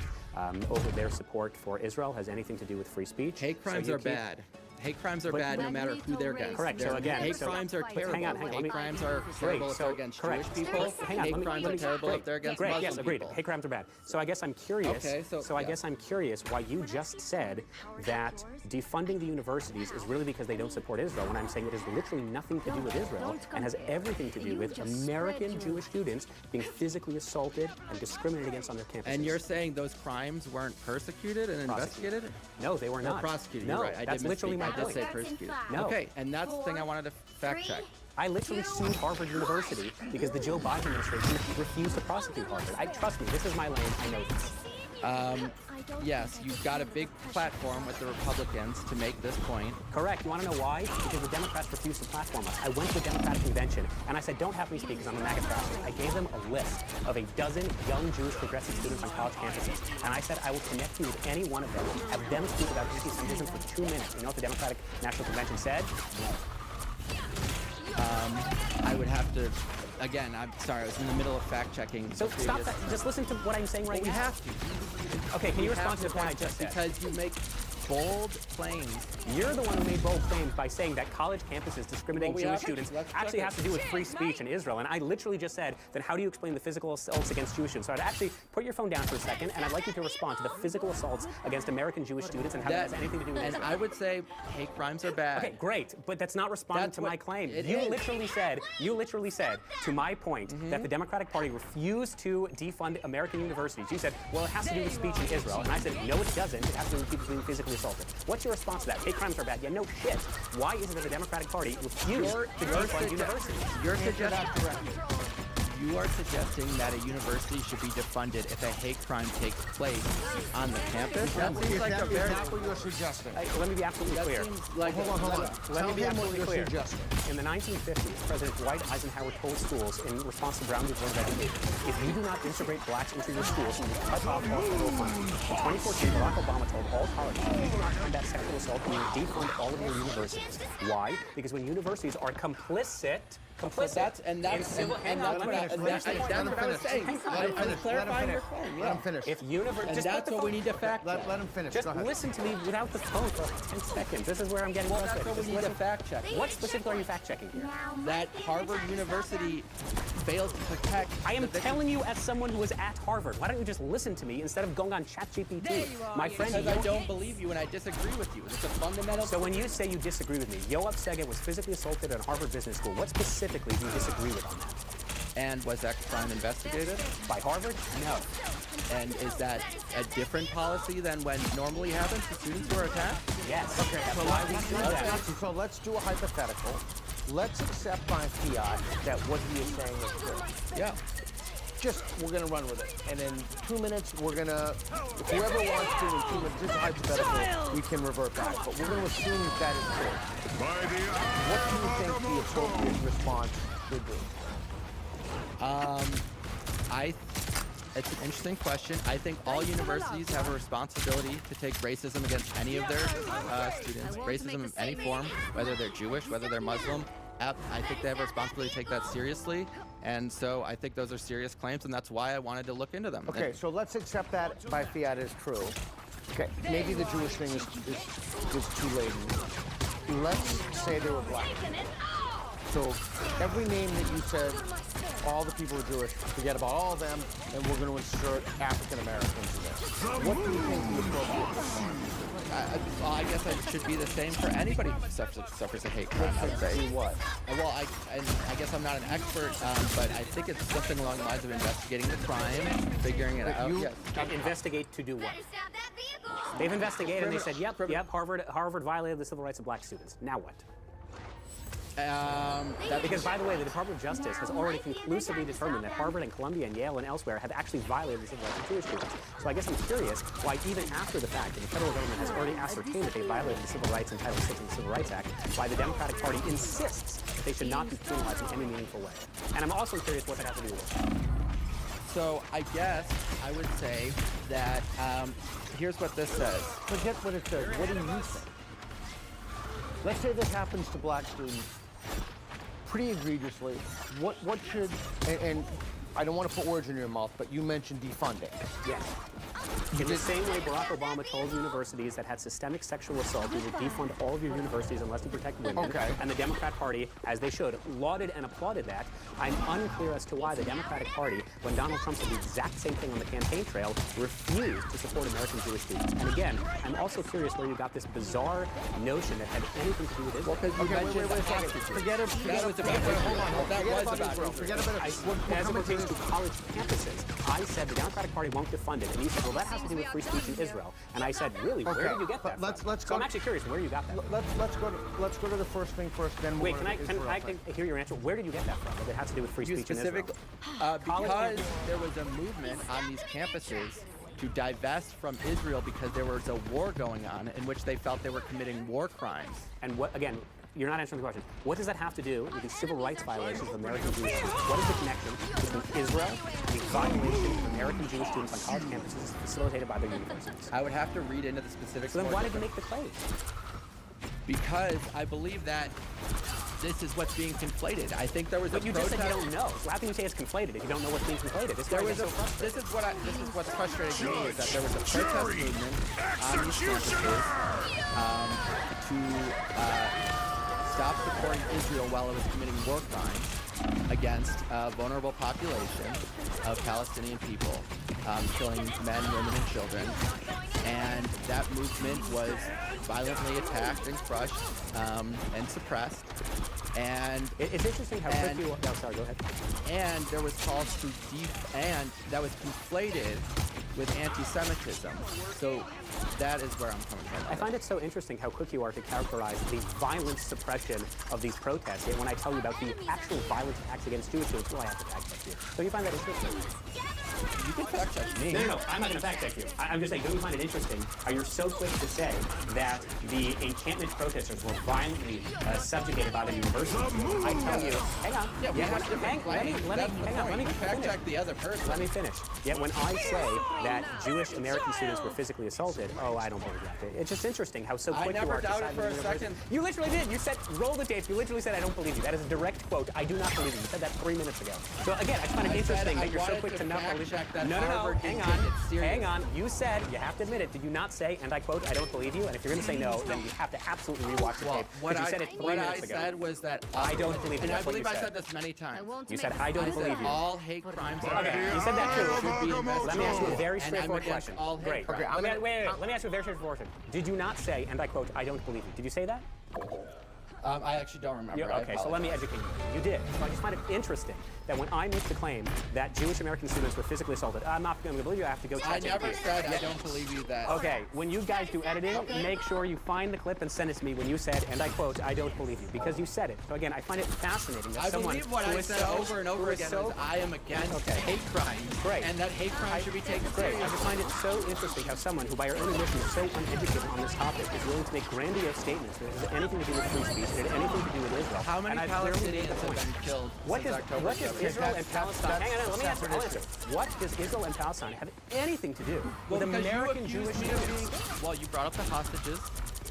over their support for Israel, has anything to do with free speech. Hate crimes are bad. Hate crimes are bad no matter who they're against. Correct. So again, hate crimes are terrible. Hang on. Hate crimes are terrible if they're against Jewish people. Hate crimes are terrible if they're against Muslim yes, agreed. people. Hate crimes are bad. So I guess I'm curious. Okay, I guess I'm curious why you just said that defunding the universities is really because they don't support Israel, when I'm saying it has literally nothing to do with Israel and has everything to do with American Jewish students being physically assaulted and discriminated against on their campuses. And you're saying those crimes weren't persecuted and investigated? No, they were not. Prosecuted. No, You're right. I that's did literally my I did point. say persecuted. No. Okay, and that's the thing I wanted to fact check. I literally sued Harvard University because the Joe Biden administration refused to prosecute Harvard. Trust me, this is my lane. I know this. Yes, you've got a big platform with the Republicans to make this point. Correct. You want to know why? Because the Democrats refused to platform us. I went to a Democratic convention, and I said, don't have me speak because I'm a MAGA trafficker. I gave them a list of a dozen young Jewish progressive students on college campuses, and I said, I will connect you with any one of them, have them speak about anti-Semitism for 2 minutes. You know what the Democratic National Convention said? I would have to, again, I'm sorry, I was in the middle of fact checking. So stop that. Just listen to what I'm saying right now. We have to. Okay, can you respond to the point I just said? Because you make bold claims. You're the one who made bold claims by saying that college campuses discriminating Jewish students actually has to do with free speech in Israel. And I literally just said, then how do you explain the physical assaults against Jewish students? So I'd actually put your phone down for a second, and I'd like you to respond to the physical assaults against American Jewish students and how that has anything to do with Israel. And I would say hate crimes are bad. Okay, great, but that's not responding to my claim. You literally said to my point that the Democratic Party refused to defund American universities. You said, well, it has to do with speech in Israel. And I said, no, it doesn't. It has to do with people being physically assaulted. What's your response to that? Hate crimes are bad. Yeah, no shit. Why is it that the Democratic Party refused to defund universities? You are suggesting that a university should be defunded if a hate crime takes place on the campus? That seems like a very... That's what you're suggesting. Let me be absolutely clear. Hold on. Let me be absolutely clear. Suggesting. In the 1950s, President Dwight Eisenhower told schools in response to Brown v. Board of Education, if you do not integrate blacks into your schools, you will cut off all federal funding. In 2014, Barack Obama told all colleges, if you do not combat sexual assault, you will defund all of your universities. Why? Because when universities are complicit. That's what I was saying. Clarifying your claim. Let him finish. If And that's what we need to fact check. Let him finish. Just Go ahead. listen to me without the phone for like 10 seconds. This is where I'm getting frustrated. That's what we need to fact check. What specifically are you fact checking here? That Harvard University fails to protect... I am telling you as someone who was at Harvard. Why don't you just listen to me instead of going on ChatGPT? My friend, Because I don't believe you and I disagree with you. It's a fundamental... So when you say you disagree with me, Yoav Segev was physically assaulted at Harvard Business School. What specifically do you disagree with on that? And was that crime investigated? By Harvard? No. And is that a different policy than when normally happens to students who are attacked? Yes. Okay, That's why we do that. So let's do a hypothetical. let's accept by fiat that what he is saying is true. Yeah. We're gonna run with it. And in 2 minutes, we're gonna, if whoever wants to, in 2 minutes, this is hypothetical, we can revert back. But we're gonna assume that that is true. What do you think the appropriate response should be? It's an interesting question. I think all universities have a responsibility to take racism against any of their students, racism in any form, whether they're Jewish, whether they're Muslim. I think they have a responsibility to take that seriously. And so I think those are serious claims, and that's why I wanted to look into them. Okay, so let's accept that by fiat as true. Okay, maybe the Jewish thing is too late. Let's say they were black. So every name that you said, all the people are Jewish, forget about all of them, and we're going to insert African Americans in there. What do you think the appropriate response is? I guess it should be the same for anybody who suffers a hate crime. I would say. What? Well, I guess I'm not an expert, but I think it's something along the lines of investigating the crime, figuring it out. Yes. And investigate to do what? They've investigated and they said, yep, Harvard violated the civil rights of black students. Now what? Because, by the way, the Department of Justice has already conclusively determined that Harvard and Columbia and Yale and elsewhere have actually violated the civil rights of Jewish students. So I guess I'm curious why even after the fact that the federal government has already ascertained that they violated the civil rights in Title VI of the Civil Rights Act, why the Democratic Party insists that they should not be penalized in any meaningful way. And I'm also curious what that has to do with it. So I guess I would say that here's what this says. Forget what it says. What do you think? Let's say this happens to black students pretty egregiously. What should, and I don't want to put words in your mouth, but you mentioned defunding. Yes. In the same way Barack Obama told universities that had systemic sexual assault, we would defund all of your universities unless you protect women. Okay. And the Democrat Party, as they should, lauded and applauded that. I'm unclear as to why the Democratic Party, when Donald Trump did the exact same thing on the campaign trail, refused to support American Jewish students. And again, I'm also curious where you got this bizarre notion that had anything to do with Israel. Well, because you mentioned Forget it. That was about Israel. That was about Israel. Forget about it. As it pertains to college campuses, I said the Democratic Party won't defund it. And you said, well, that has to do with free speech in Israel. And I said, really, where did you get that from? So I'm actually curious where you got that from. Let's go to the first thing first, then we'll Wait, can I hear your answer? Where did you get that from? That it has to do with free speech in Israel? Because there was a movement on these campuses to divest from Israel because there was a war going on in which they felt they were committing war crimes. And what, again, you're not answering the question. What does that have to do with the civil rights violations of American Jewish students? What is the connection between Israel and the violation of American Jewish students on college campuses facilitated by their universities? I would have to read into the specifics. So then why did you make the claim? Because I believe that this is what's being conflated. I think there was but a you protest. just said you don't know. So how can you say it's conflated if you don't know what's being conflated? This This is what's frustrating to me is that there was a protest movement on these campuses to stop supporting Israel while it was committing war crimes against a vulnerable population of Palestinian people, killing men, women, and children. And that movement was violently attacked and crushed and suppressed. And it's interesting how quick you. No, sorry, go ahead. And there was calls to and that was conflated with anti-Semitism. So that is where I'm coming from. I find it so interesting how quick you are to characterize the violent suppression of these protests, yet when I tell you about the actual violent attacks against Jewish students, well, I have to fact check you. Don't you find that interesting? You can fact check me. No, I'm not going to fact check you. I'm just saying, don't you find it interesting how you're so quick to say that the encampment protesters were violently subjugated by the university? I tell you, hang on. Let me fact check the other person. Let me finish. Yet when I say that Jewish American students were physically assaulted, oh, I don't believe that. It's just interesting how so quick you are to doubted for a second. You literally did. You said, roll the tapes. You literally said, I don't believe you. That is a direct quote. I do not believe you. You said that 3 minutes ago. So again, I find it interesting that you're so quick to not believe. No. Hang on. You said, you have to admit it. Did you not say, and I quote, I don't believe you? And if you're going to say no, then you have to absolutely rewatch the tape. Because you said it 3 minutes ago. What I said was that I don't believe you. And I believe I said this many times. You said, I don't believe you. All hate crimes Okay, you said that too. should be investigated. Let me ask you a very straightforward question. All hate Great. crimes. Let me ask you a very straightforward question. Did you not say, and I quote, I don't believe you? Did you say that? I actually don't remember. Okay, so let me educate you. You did. So I just find it interesting that when I make the claim that Jewish American students were physically assaulted, I'm not going to believe you. I have to go check I never said I don't believe you that. Okay, when you guys do editing, make sure you find the clip and send it to me when you said, and I quote, I don't believe you, because you said it. So again, I find it fascinating that I someone believe what who I is said so, over and over again is I am against hate crimes. Great. And that hate crimes should be taken Great. seriously. I just find it so interesting how someone who, by your own admission, is so uneducated on this topic is willing to make grandiose statements that has anything to do with free speech, that has anything to do with Israel. How many And I've clearly made Palestinians the point. have been killed What since does October 7th? Israel and Palestine? Hang on, let me answer. I'll answer. What does Israel and Palestine have anything to do with because American you Jewish accused me of students? being, well, you brought up the hostages.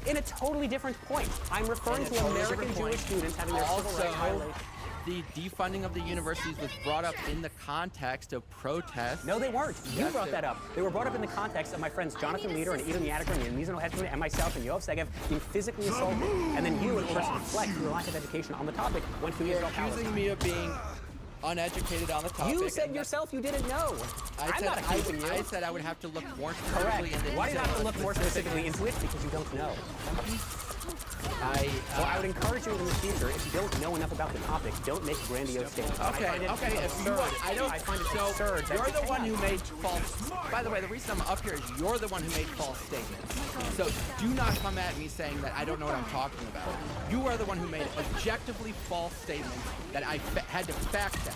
In a totally different point. I'm referring to American Jewish students having their civil rights Also, violated. the defunding of the universities was brought up in the context of protests. No, they weren't. You Yes, brought they- that up. They were brought up in the context of my friends Jonathan Leader and Edom Yadikar and Mizano Hedgeman and myself and Yoav Segev being physically assaulted. And then you, in order to reflect your lack of education on the topic, went to You're Israel accusing Palestine. me of being uneducated on the topic. You said and yourself you didn't know. I I'm said, not accusing you. I said I would have to look more Correct. specifically into Why do you have to detail. look more specifically into it? Because you don't know. Well, I would encourage you in the future, if you don't know enough about the topic, don't make grandiose statements. Okay, if you absurd. I don't, I find it so absurd that you're you the one cannot. who made false, by the way, the reason I'm up here is you're the one who made false statements. So do not come at me saying that I don't know what I'm talking about. You are the one who made objectively false statements that I had to fact check.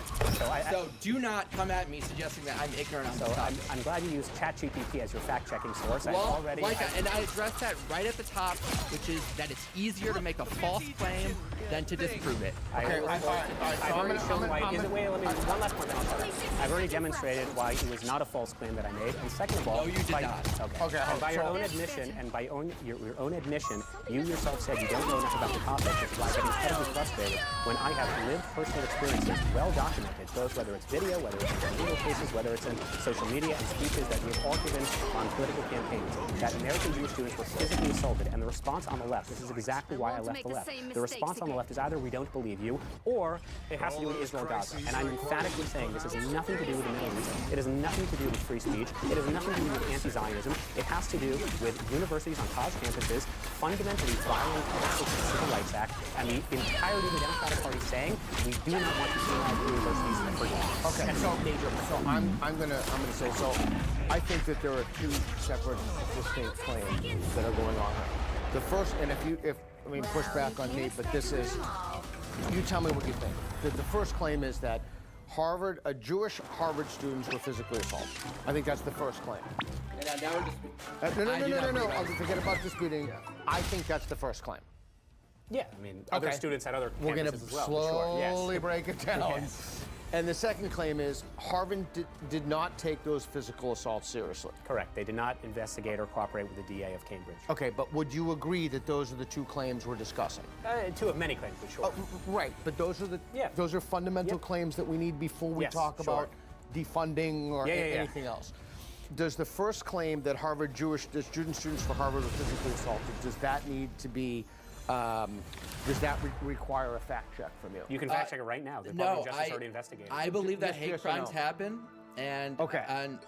So do not come at me suggesting that I'm ignorant on the So topic. I'm glad you used ChatGPT as your fact-checking source. I've Well, already... and I addressed that right at the top, which is that it's easier to make a false claim than to disprove it. I've already shown why it isn't. Wait, let me one last point. Then I'll shut up. I've already demonstrated why it was not a false claim that I made. And second of all, No, you did not. Okay. And by your own admission, and by your own admission, you yourself said you don't know enough about the topic, which is why I get incredibly frustrated when I have lived personal experiences, well documented, both whether it's video, whether it's in legal cases, whether it's in social media and speeches that we have all given on political campaigns, that American Jewish students were physically assaulted, and the response on the left, this is exactly why I left the left. The response on the left is either we don't believe you, or it has to do with Israel Gaza. And I'm emphatically saying this has nothing to do with the Middle East. It has nothing to do with free speech. It has nothing to do with anti-Zionism. It has to do with universities on college campuses fundamentally violating the Civil Rights Act and the entirety of the Democratic Party saying we do not want to penalize universities for that. Okay, so I'm gonna say so. I think that there are two separate distinct claims that are going on here. The first, and if push back on me, but this is, you tell me what you think. The first claim is that Jewish Harvard students were physically assaulted. I think that's the first claim. No. I'll forget about disputing. I think that's the first claim. Yeah, I mean, other students at other We're going to campuses as well. slowly Sure, break it down. Yes. And the second claim is Harvard did not take those physical assaults seriously. Correct. They did not investigate or cooperate with the DA of Cambridge. Okay, but would you agree that those are the two claims we're discussing? Two of many claims, but sure. Right, but those are fundamental claims that we need before we talk about defunding or anything else. Does the first claim that the students for Harvard were physically assaulted, does that need to be, does that require a fact check from you? You can fact check it right now. The Department of Justice already investigated. I believe that hate yes or crimes no? happen, and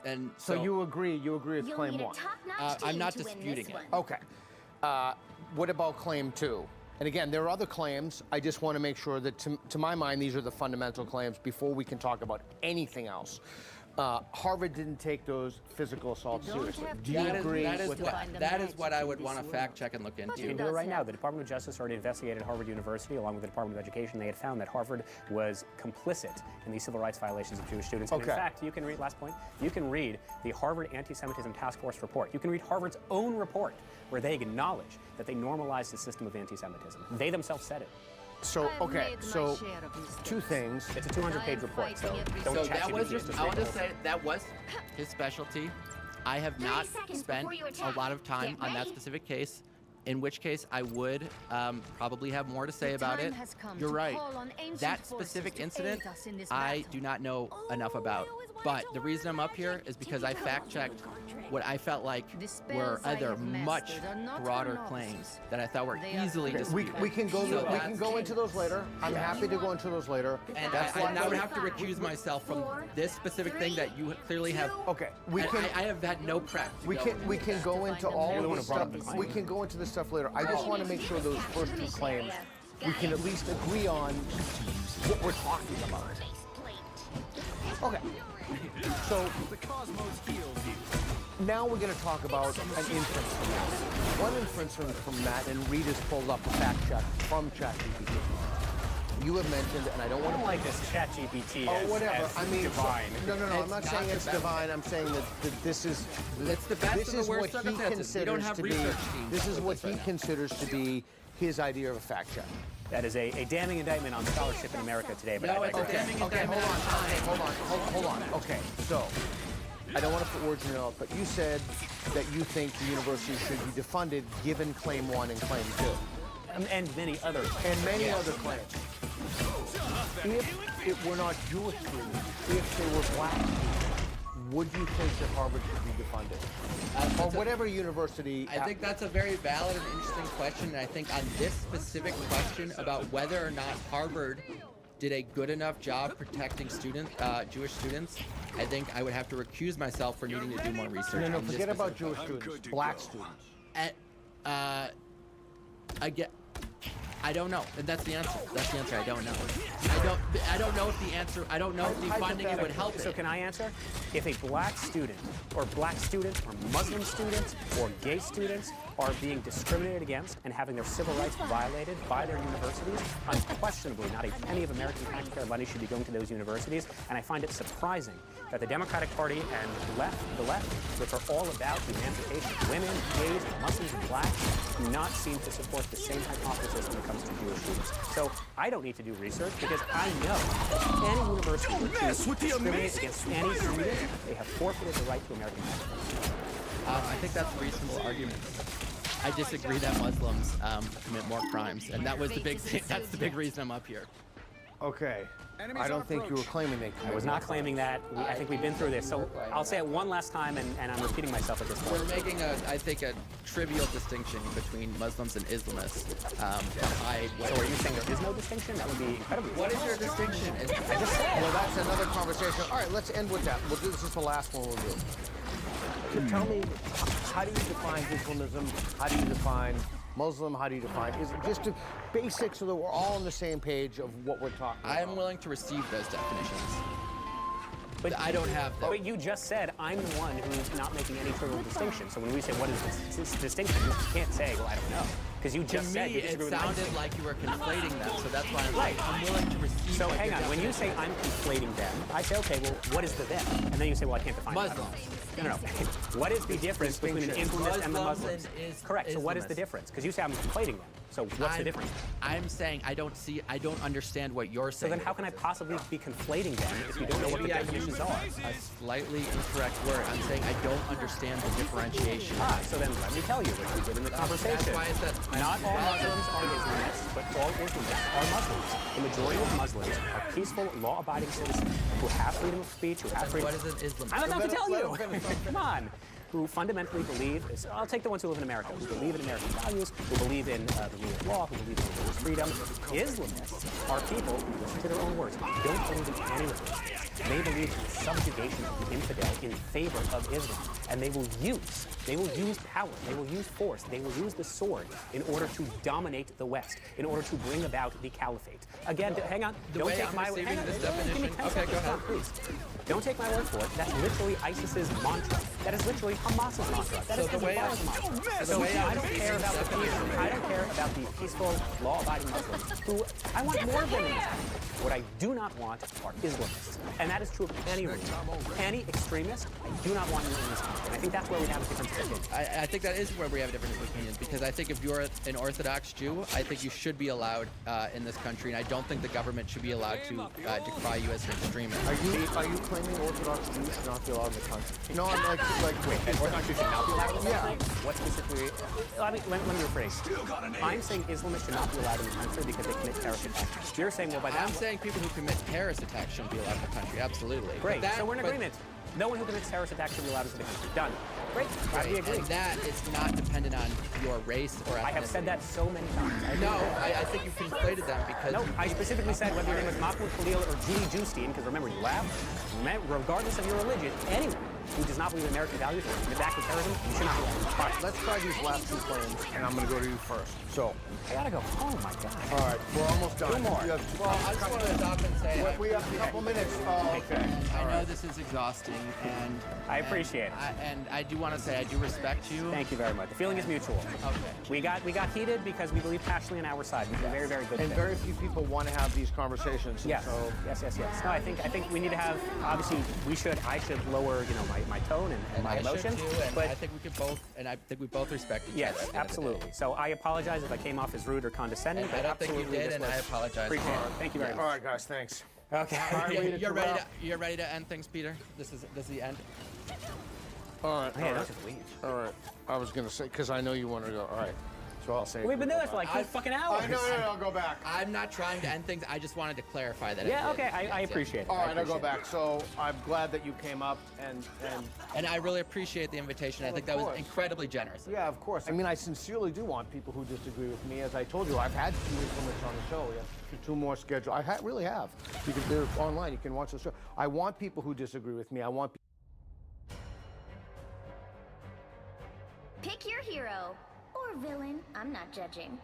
and so you agree with You'll claim need a one? top-notch I'm team not to win disputing this it. one. Okay. What about claim two? And again, there are other claims. I just want to make sure that, to my mind, these are the fundamental claims before we can talk about anything else. Harvard didn't take those physical assaults seriously. Do you agree with that? That is what I would want to fact check and look into. You can do it right now. The Department of Justice already investigated Harvard University along with the Department of Education. They had found that Harvard was complicit in these civil rights violations of Jewish students. And in fact, you can read, last point, you can read the Harvard Anti-Semitism Task Force report. You can read Harvard's own report where they acknowledge that they normalized the system of anti-Semitism. They themselves said it. So, okay, so two things. It's a 200-page report, so don't So chat that was GPT. I will just say that was his specialty. I have not spent a lot of time on that specific case, in which case I would probably have more to say about it. You're right. That specific incident, I do not know enough about. But the reason I'm up here is because I fact-checked what I felt like were other much broader claims that I thought were easily disputed. We can go into those later. I'm happy to go into those later. And I would have to recuse myself from this specific thing that you clearly have. Okay, I have had no prep. We can go into all of the stuff. We can go into the stuff later. I just want to make sure those first two claims we can at least agree on what we're talking about. Okay. So The cosmos heals you. now we're going to talk about an inference from that. One inference from that, and Reed has pulled up a fact check from ChatGPT. You have mentioned, and I don't want to like this ChatGPT Oh, whatever. as I mean, divine. No, I'm not It's saying not it's the best. divine. I'm saying that this is It's the best this of the is worst what he circumstances. We don't considers have to be. research teams This is with what us he right now. considers to be his idea of a fact check. That is a damning indictment on scholarship in America today. But No, I it's a digress. damning Okay, indictment on time. hold on. Okay, so I don't want to put words in your mouth, but you said that you think the university should be defunded given Claim 1 and Claim 2. And many others. And many other claims. If it were not Jewish students, if they were black students, would you think that Harvard should be defunded? Or whatever university. I think that's a very valid and interesting question, and I think on this specific question about whether or not Harvard did a good enough job protecting Jewish students, I think I would have to recuse myself for needing to do more research. No, on this forget about specific Jewish question. students, black students. I don't know. That's the answer. That's the answer. I don't know. I don't know if the answer. I don't know if defunding it would help So it. can I answer? If a black student, or Muslim students, or gay students are being discriminated against and having their civil rights violated by their universities, unquestionably, not a penny of American taxpayer money should be going to those universities. And I find it surprising that the Democratic Party and the left, which are all about the emancipation of women, gays, Muslims, and blacks, do not seem to support the same hypothesis when it comes to Jewish students. So I don't need to do research because I know any university would choose to discriminate against any student, they have forfeited the right to American taxpayers. I think that's a reasonable argument. I disagree that Muslims commit more crimes, and that was the big thing. That's the big reason I'm up here. Okay. I don't think you were claiming they I was not claiming that. I think we've been through this. So I'll say it one last time, and I'm repeating myself at this point. We're making I think, a trivial distinction between Muslims and Islamists. So are you saying there is no distinction? That would be incredibly. What is your distinction? I just said. Well, that's another conversation. All right, let's end with that. We'll do this is the last one we'll do. So tell me, how do you define Islamism? How do you define Muslim? How do you define? Is it just a basic so that we're all on the same page of what we're talking about? I am willing to receive those definitions. But I don't have them. But you just said I'm the one who's not making any trivial distinction. So when we say what is this distinction, you can't say, well, I don't know, because you just said To me, you it disagree with my sounded distinction. like you were conflating them, so that's why Right. I'm willing to receive. So what hang your on. When you say definition I'm conflating them, I say, okay, well, what is the them? And then you say, well, I can't define it. Muslims. No. What is the difference between an Islamist and the Muslims Muslims? and Correct. So what is the Islamists. difference? Because you say I'm conflating them. So what's the difference? I'm saying I don't understand what you're So saying. then how can I possibly be conflating them if you don't know what the Maybe I definitions used are? a slightly incorrect word. I'm saying I don't understand the differentiation. So then let me tell you what we did in the conversation. That's why I said Not all Muslims are Islamists, but all Islamists are Muslims. The majority of Muslims are peaceful, law-abiding citizens who have freedom of speech, who have freedom. What is an Islamist? I'm about to tell you. let him finish. Come on. Who fundamentally believe, I'll take the ones who live in America, who believe in American values, who believe in the rule of law, who believe in religious freedom. Islamists are people, listen to their own words, don't believe in any religion. They believe in the subjugation of the infidel in favor of Islam. And they will use power, they will use force, they will use the sword in order to dominate the West, in order to bring about the caliphate. Again, hang on, The don't way take I'm my receiving hang on, this give me definition. 10 Okay, seconds, go ahead. stop, please. Don't take my word for it. That's literally ISIS's mantra. That is literally Hamas's mantra. That is So the way I'm- Hezbollah's mantra. so the way I'm I don't care about the receiving peace. I don't care about the peaceful, law-abiding Muslims who I want more of them in this country. What I do not want are Islamists. And that is true of any religion. Any extremist, I do not want you in this country. And I think that's where we have a difference of opinion. I think that is where we have a difference of opinions, because I think if you're an Orthodox Jew, I think you should be allowed in this country, and I don't think the government should be allowed to decry you as an extremist. Are you claiming Orthodox Jews should not be allowed in the country? No, I'm like wait. Orthodox Jews should not be allowed in the Yeah. country? What specifically? Let me rephrase. I'm saying Islamists should not be allowed in the country because they commit terrorist attacks. You're saying, well, by that... I'm saying people who commit terrorist attacks shouldn't be allowed in the country. Absolutely. Great. But So we're in agreement. No one who commits terrorist attacks should be allowed into the country. Done. Great. We agree. And that is not dependent on your race or ethnicity. I have said that so many times. No, I think you conflated them because... No, I specifically said whether your name was Mahmoud Khalil or Judy Justine, because remember, you laughed. Regardless of your religion, anyone who does not believe in American values or is back with terrorism, you should not be elected. All right, let's try these last two claims, and I'm going to go to you first. So, I gotta go. Oh my God. all right, we're almost done. Two more. You have, Well, I just want to stop and say we have a couple minutes. Oh, okay. I know this is exhausting, and I appreciate it. And I do want to say I do respect you. Thank you very much. The feeling is mutual. Okay. We got heated because we believe passionately on our side. It's a very, very good And fit. very few people want to have these conversations. Yes. So, Yes. No, I think we need to have. Obviously, I should lower, my tone and my I emotions. should too, and but I think we could both, and I think we both respect each other. yes, at the end of the day. absolutely. So I apologize if I came off as rude or condescending. And but I don't think you absolutely did, this and was- I apologize. Appreciate it. Thank you very all much. right, guys, thanks. Okay. You're ready to end things, Peter? This is the end. All right, Yeah, all that right. was just weird. All right. I was going to say, because I know you wanted to go. All right. So I'll say. We've been doing this for like 2 fucking hours. No, I'll go back. I'm not trying to end things. I just wanted to clarify that. Yeah, I did. okay, I That's it. appreciate it. All I right, I'll go appreciate it. back. So I'm glad that you came up and And I really appreciate the invitation. I think that was course. incredibly generous. yeah, of course. I mean, I sincerely do want people who disagree with me. As I told you, I've had 2 limits on the show. We have 2 more scheduled. I really have. They're online. You can watch the show. I want people who disagree with me. I want. Pick your hero. Or villain. I'm not judging.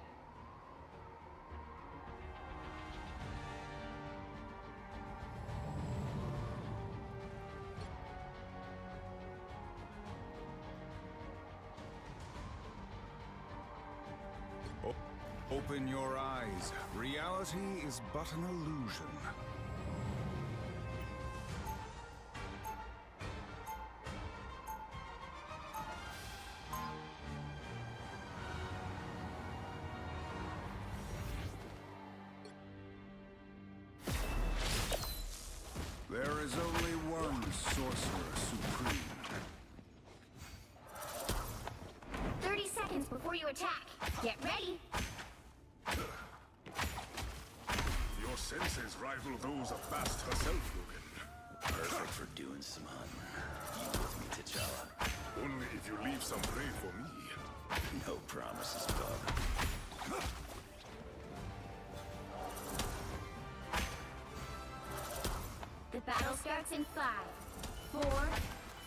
Open your eyes. Reality is but an illusion. There is only one sorcerer supreme. 30 seconds before you attack. Get ready. Your senses rival those of Bast herself, Logan. Perfect for doing some hunting. You with me, T'Challa? Only if you leave some prey for me. No promises, bub. The battle starts in 5, 4,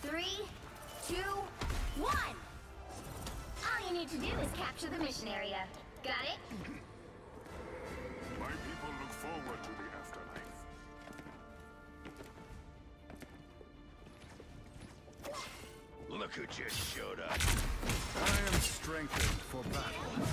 3, 2, 1. All you need to do is capture the mission area. Got it? My people look forward to the afterlife. Look who just showed up. I am strengthened for battle.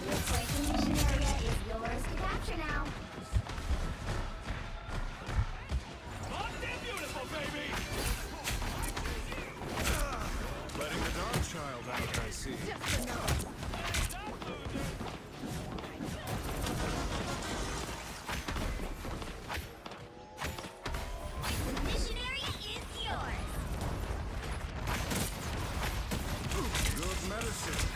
Looks like the mission area is yours to capture now. Letting the dark child out, I see. The mission area is yours. Good medicine.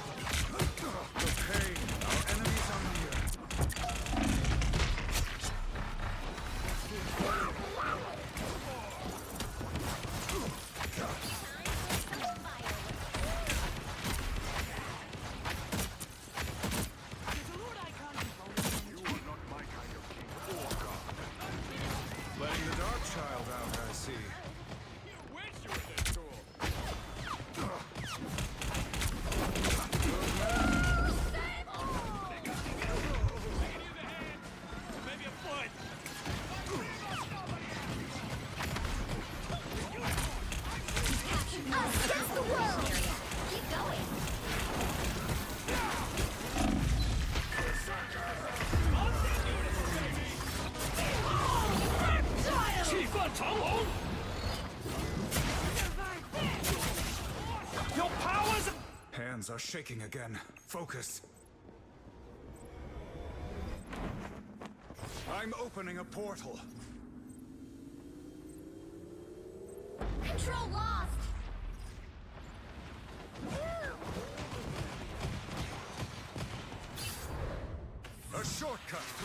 The pain. Our enemies are near. You are not my kind of king or god. Letting the dark child out, I see. Us against the world. Keep going. Hands are shaking again. Focus. I'm opening a portal. Control lost.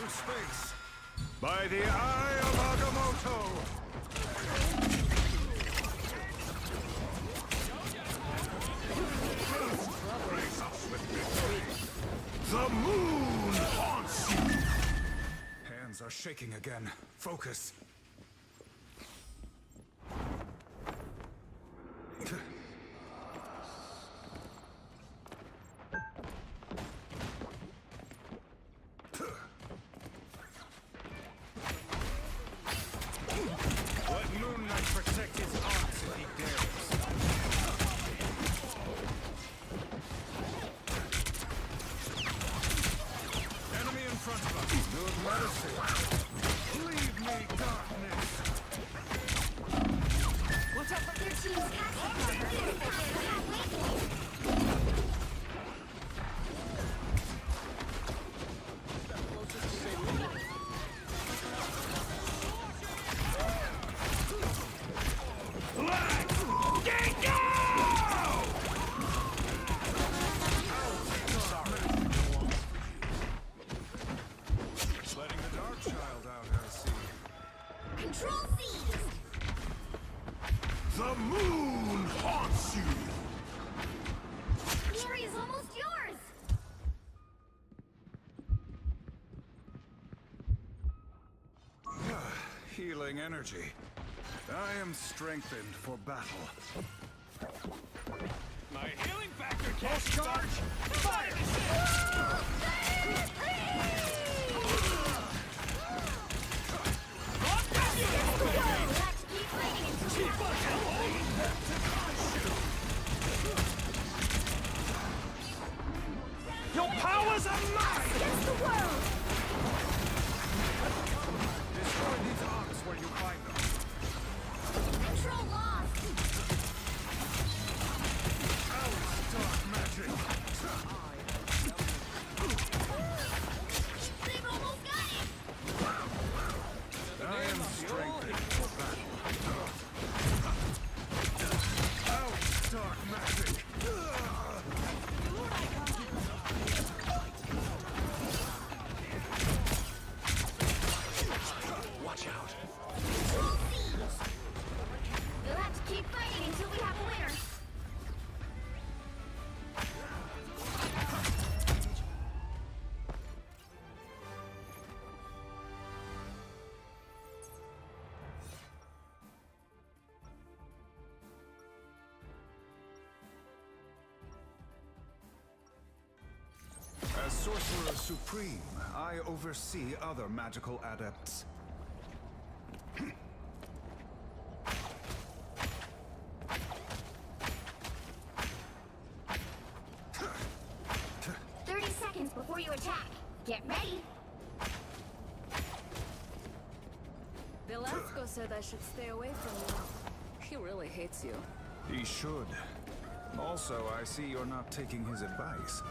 through space. By the eye of Agamotto! The moon haunts you! Hands are shaking again. Focus. Let Moon Knight protect his arms if he dares. Enemy in front of us. Good medicine. Leave me, darkness. Watch out for their team's Letting the Dark Child out, I see. Control seized! The moon haunts you! The area's almost yours! Healing energy. I am strengthened for battle. My healing factor can't charge! Fire! Let's keep fighting Your powers are mine! against the world! Destroy these arcs where you find them. Control lost! Alice, dark magic. They've almost got it! I am strengthened for battle. Alice, dark magic. Watch out. Control seized! We'll have to keep fighting until we have a winner. As Sorcerer Supreme, I oversee other magical adepts. 30 seconds before you attack. Get ready. Velasco said I should stay away from you. He really hates you. He should. Also, I see you're not taking his advice.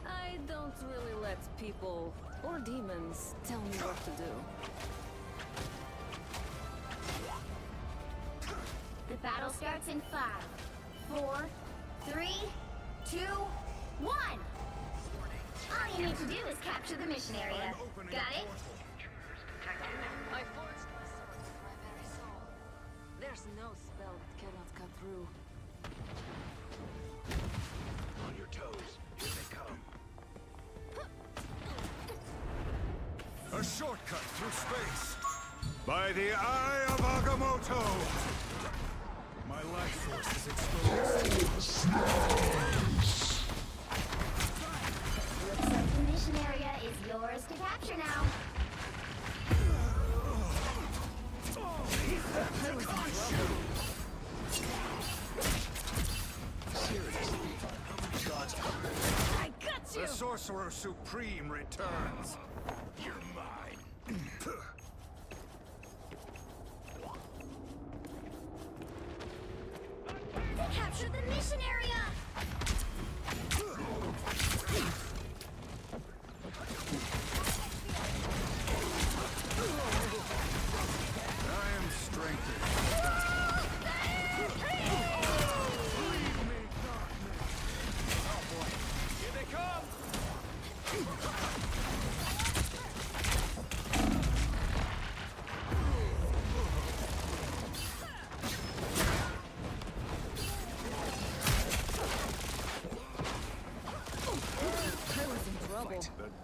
I don't really let people or demons tell me what to do. The battle starts in 5, 4, 3, 2, 1. All you need to do is capture the mission area. Got it? I forged my sword with my very soul. There's no spell that cannot cut through. On your toes. Here they come. A shortcut through space. By the eye of Agamotto. My life force is exposed. Looks like the mission area is yours to capture now. I got you! The Sorcerer Supreme returns. You're mine. Capture the mission area! I am strengthened. Here they come!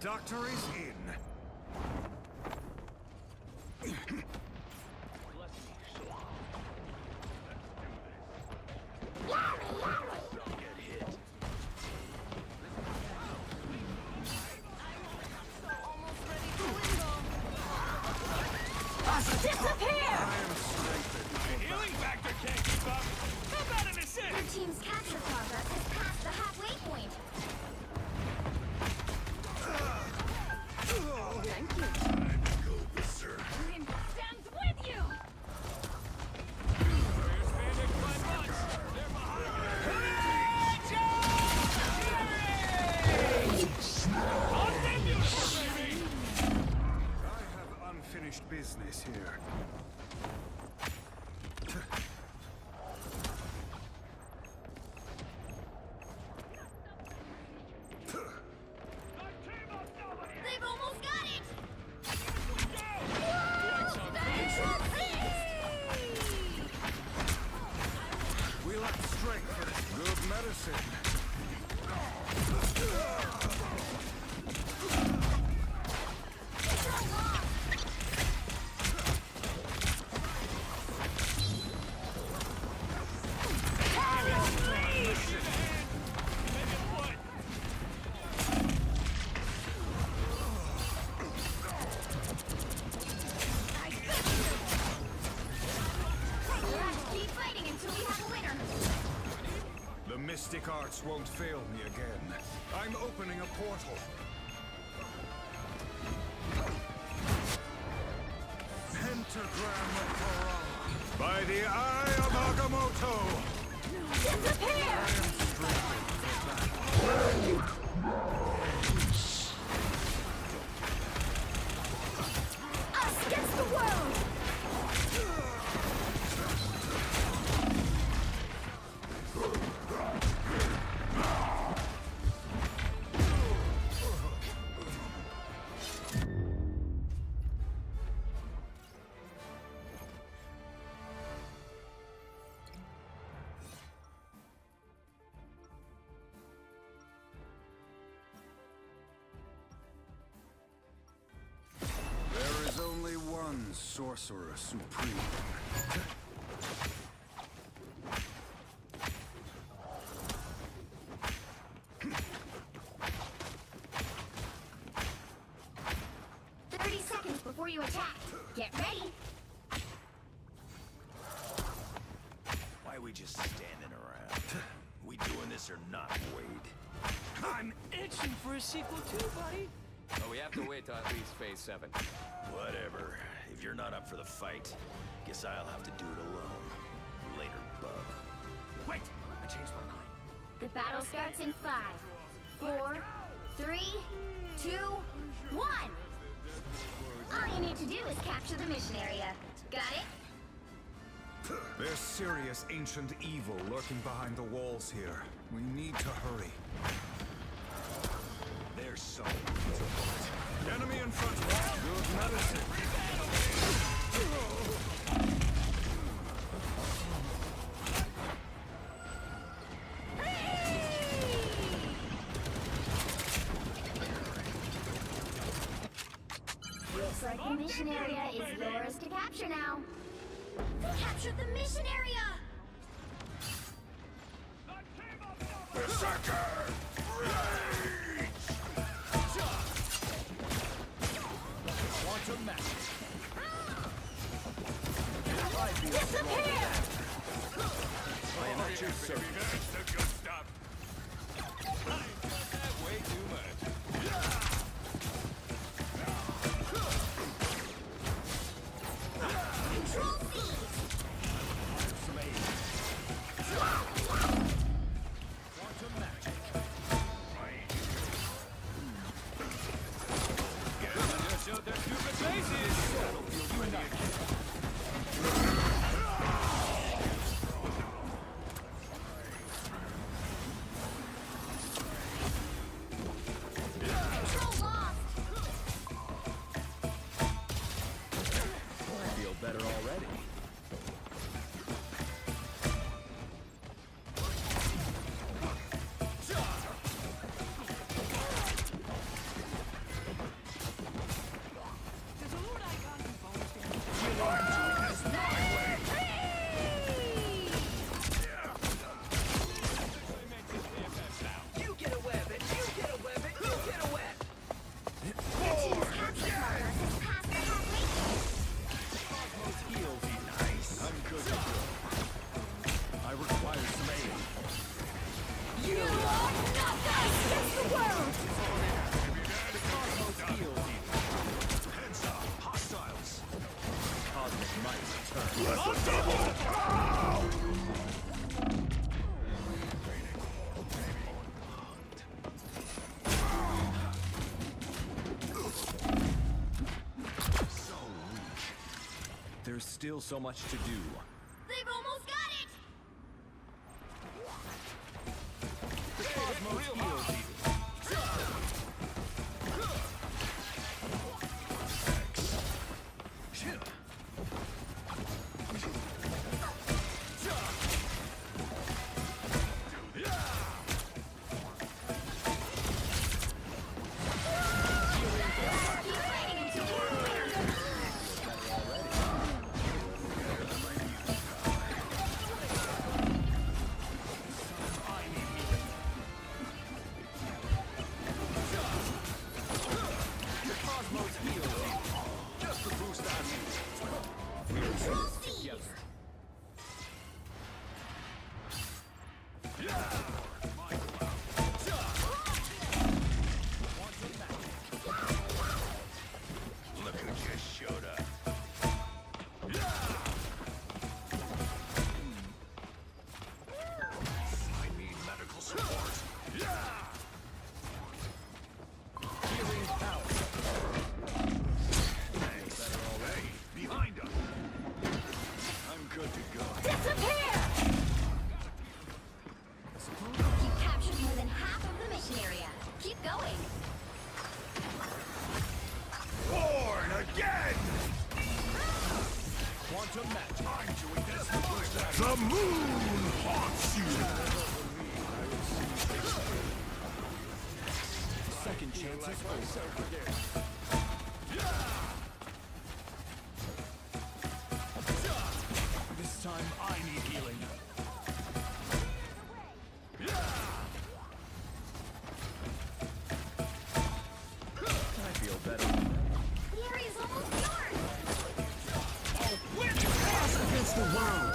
doctor is in. Disappear! Healing factor can't keep up. How about an assist? Your team's capture progress has passed the halfway point. Thank you. Grim stands with you! Expanded by months. They're behind you. On them, beautiful baby. I have unfinished business here. They've almost got it! We lack strength for this. Good medicine. Let's keep fighting until we have a winner. The mystic arts won't fail me again. I'm opening a portal. Pentagram of Torah. By the eye of Agamotto. Disappear! Us against the world! There is only one sorcerer supreme. 30 seconds before you attack. Get ready. Why are we just standing around? We doing this or not, Wade? I'm itching for a sequel too, buddy. Oh, we have to wait till at least phase 7. Whatever. If you're not up for the fight, guess I'll have to do it alone. Later, bub. Wait, I changed my mind. The battle starts in 5, 4, 3, 2, 1. All you need to do is capture the mission area. Got it? There's serious ancient evil lurking behind the walls here. We need to hurry. There's so Enemy in front of us. Good medicine. Looks like the mission area is yours to capture now. Capture the mission area! Berserker! Quantum match. Disappear! I am at your service. That's the good stuff. Way too much. Control C! Quantum magic. Just showed their stupid faces. Control heals eaten. Nice. I'm good to go. I require slaying. You are not against the world! The cosmos heals eaten. Heads up, hostiles. Cosmic might turn. Let the double! So weak. There's still so much to do. They've almost got it! The cosmos heals eaten. Look who just showed up. I need medical support. Healing power. Thanks. Hey, behind us. I'm good to go. Disappear! You captured more than half of the mission area. Keep going. Born again! Quantum match. I'm doing this. The moon haunts you! Second chances. This time I need healing. I feel better. The area's almost yours! Against the world!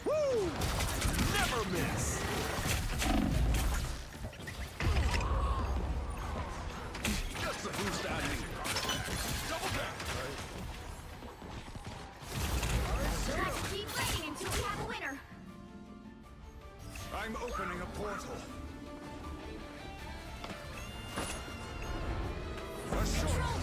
Woo! Never miss! Just the boost I need. Double down! Let's keep fighting until we have a winner. I'm opening a portal. A short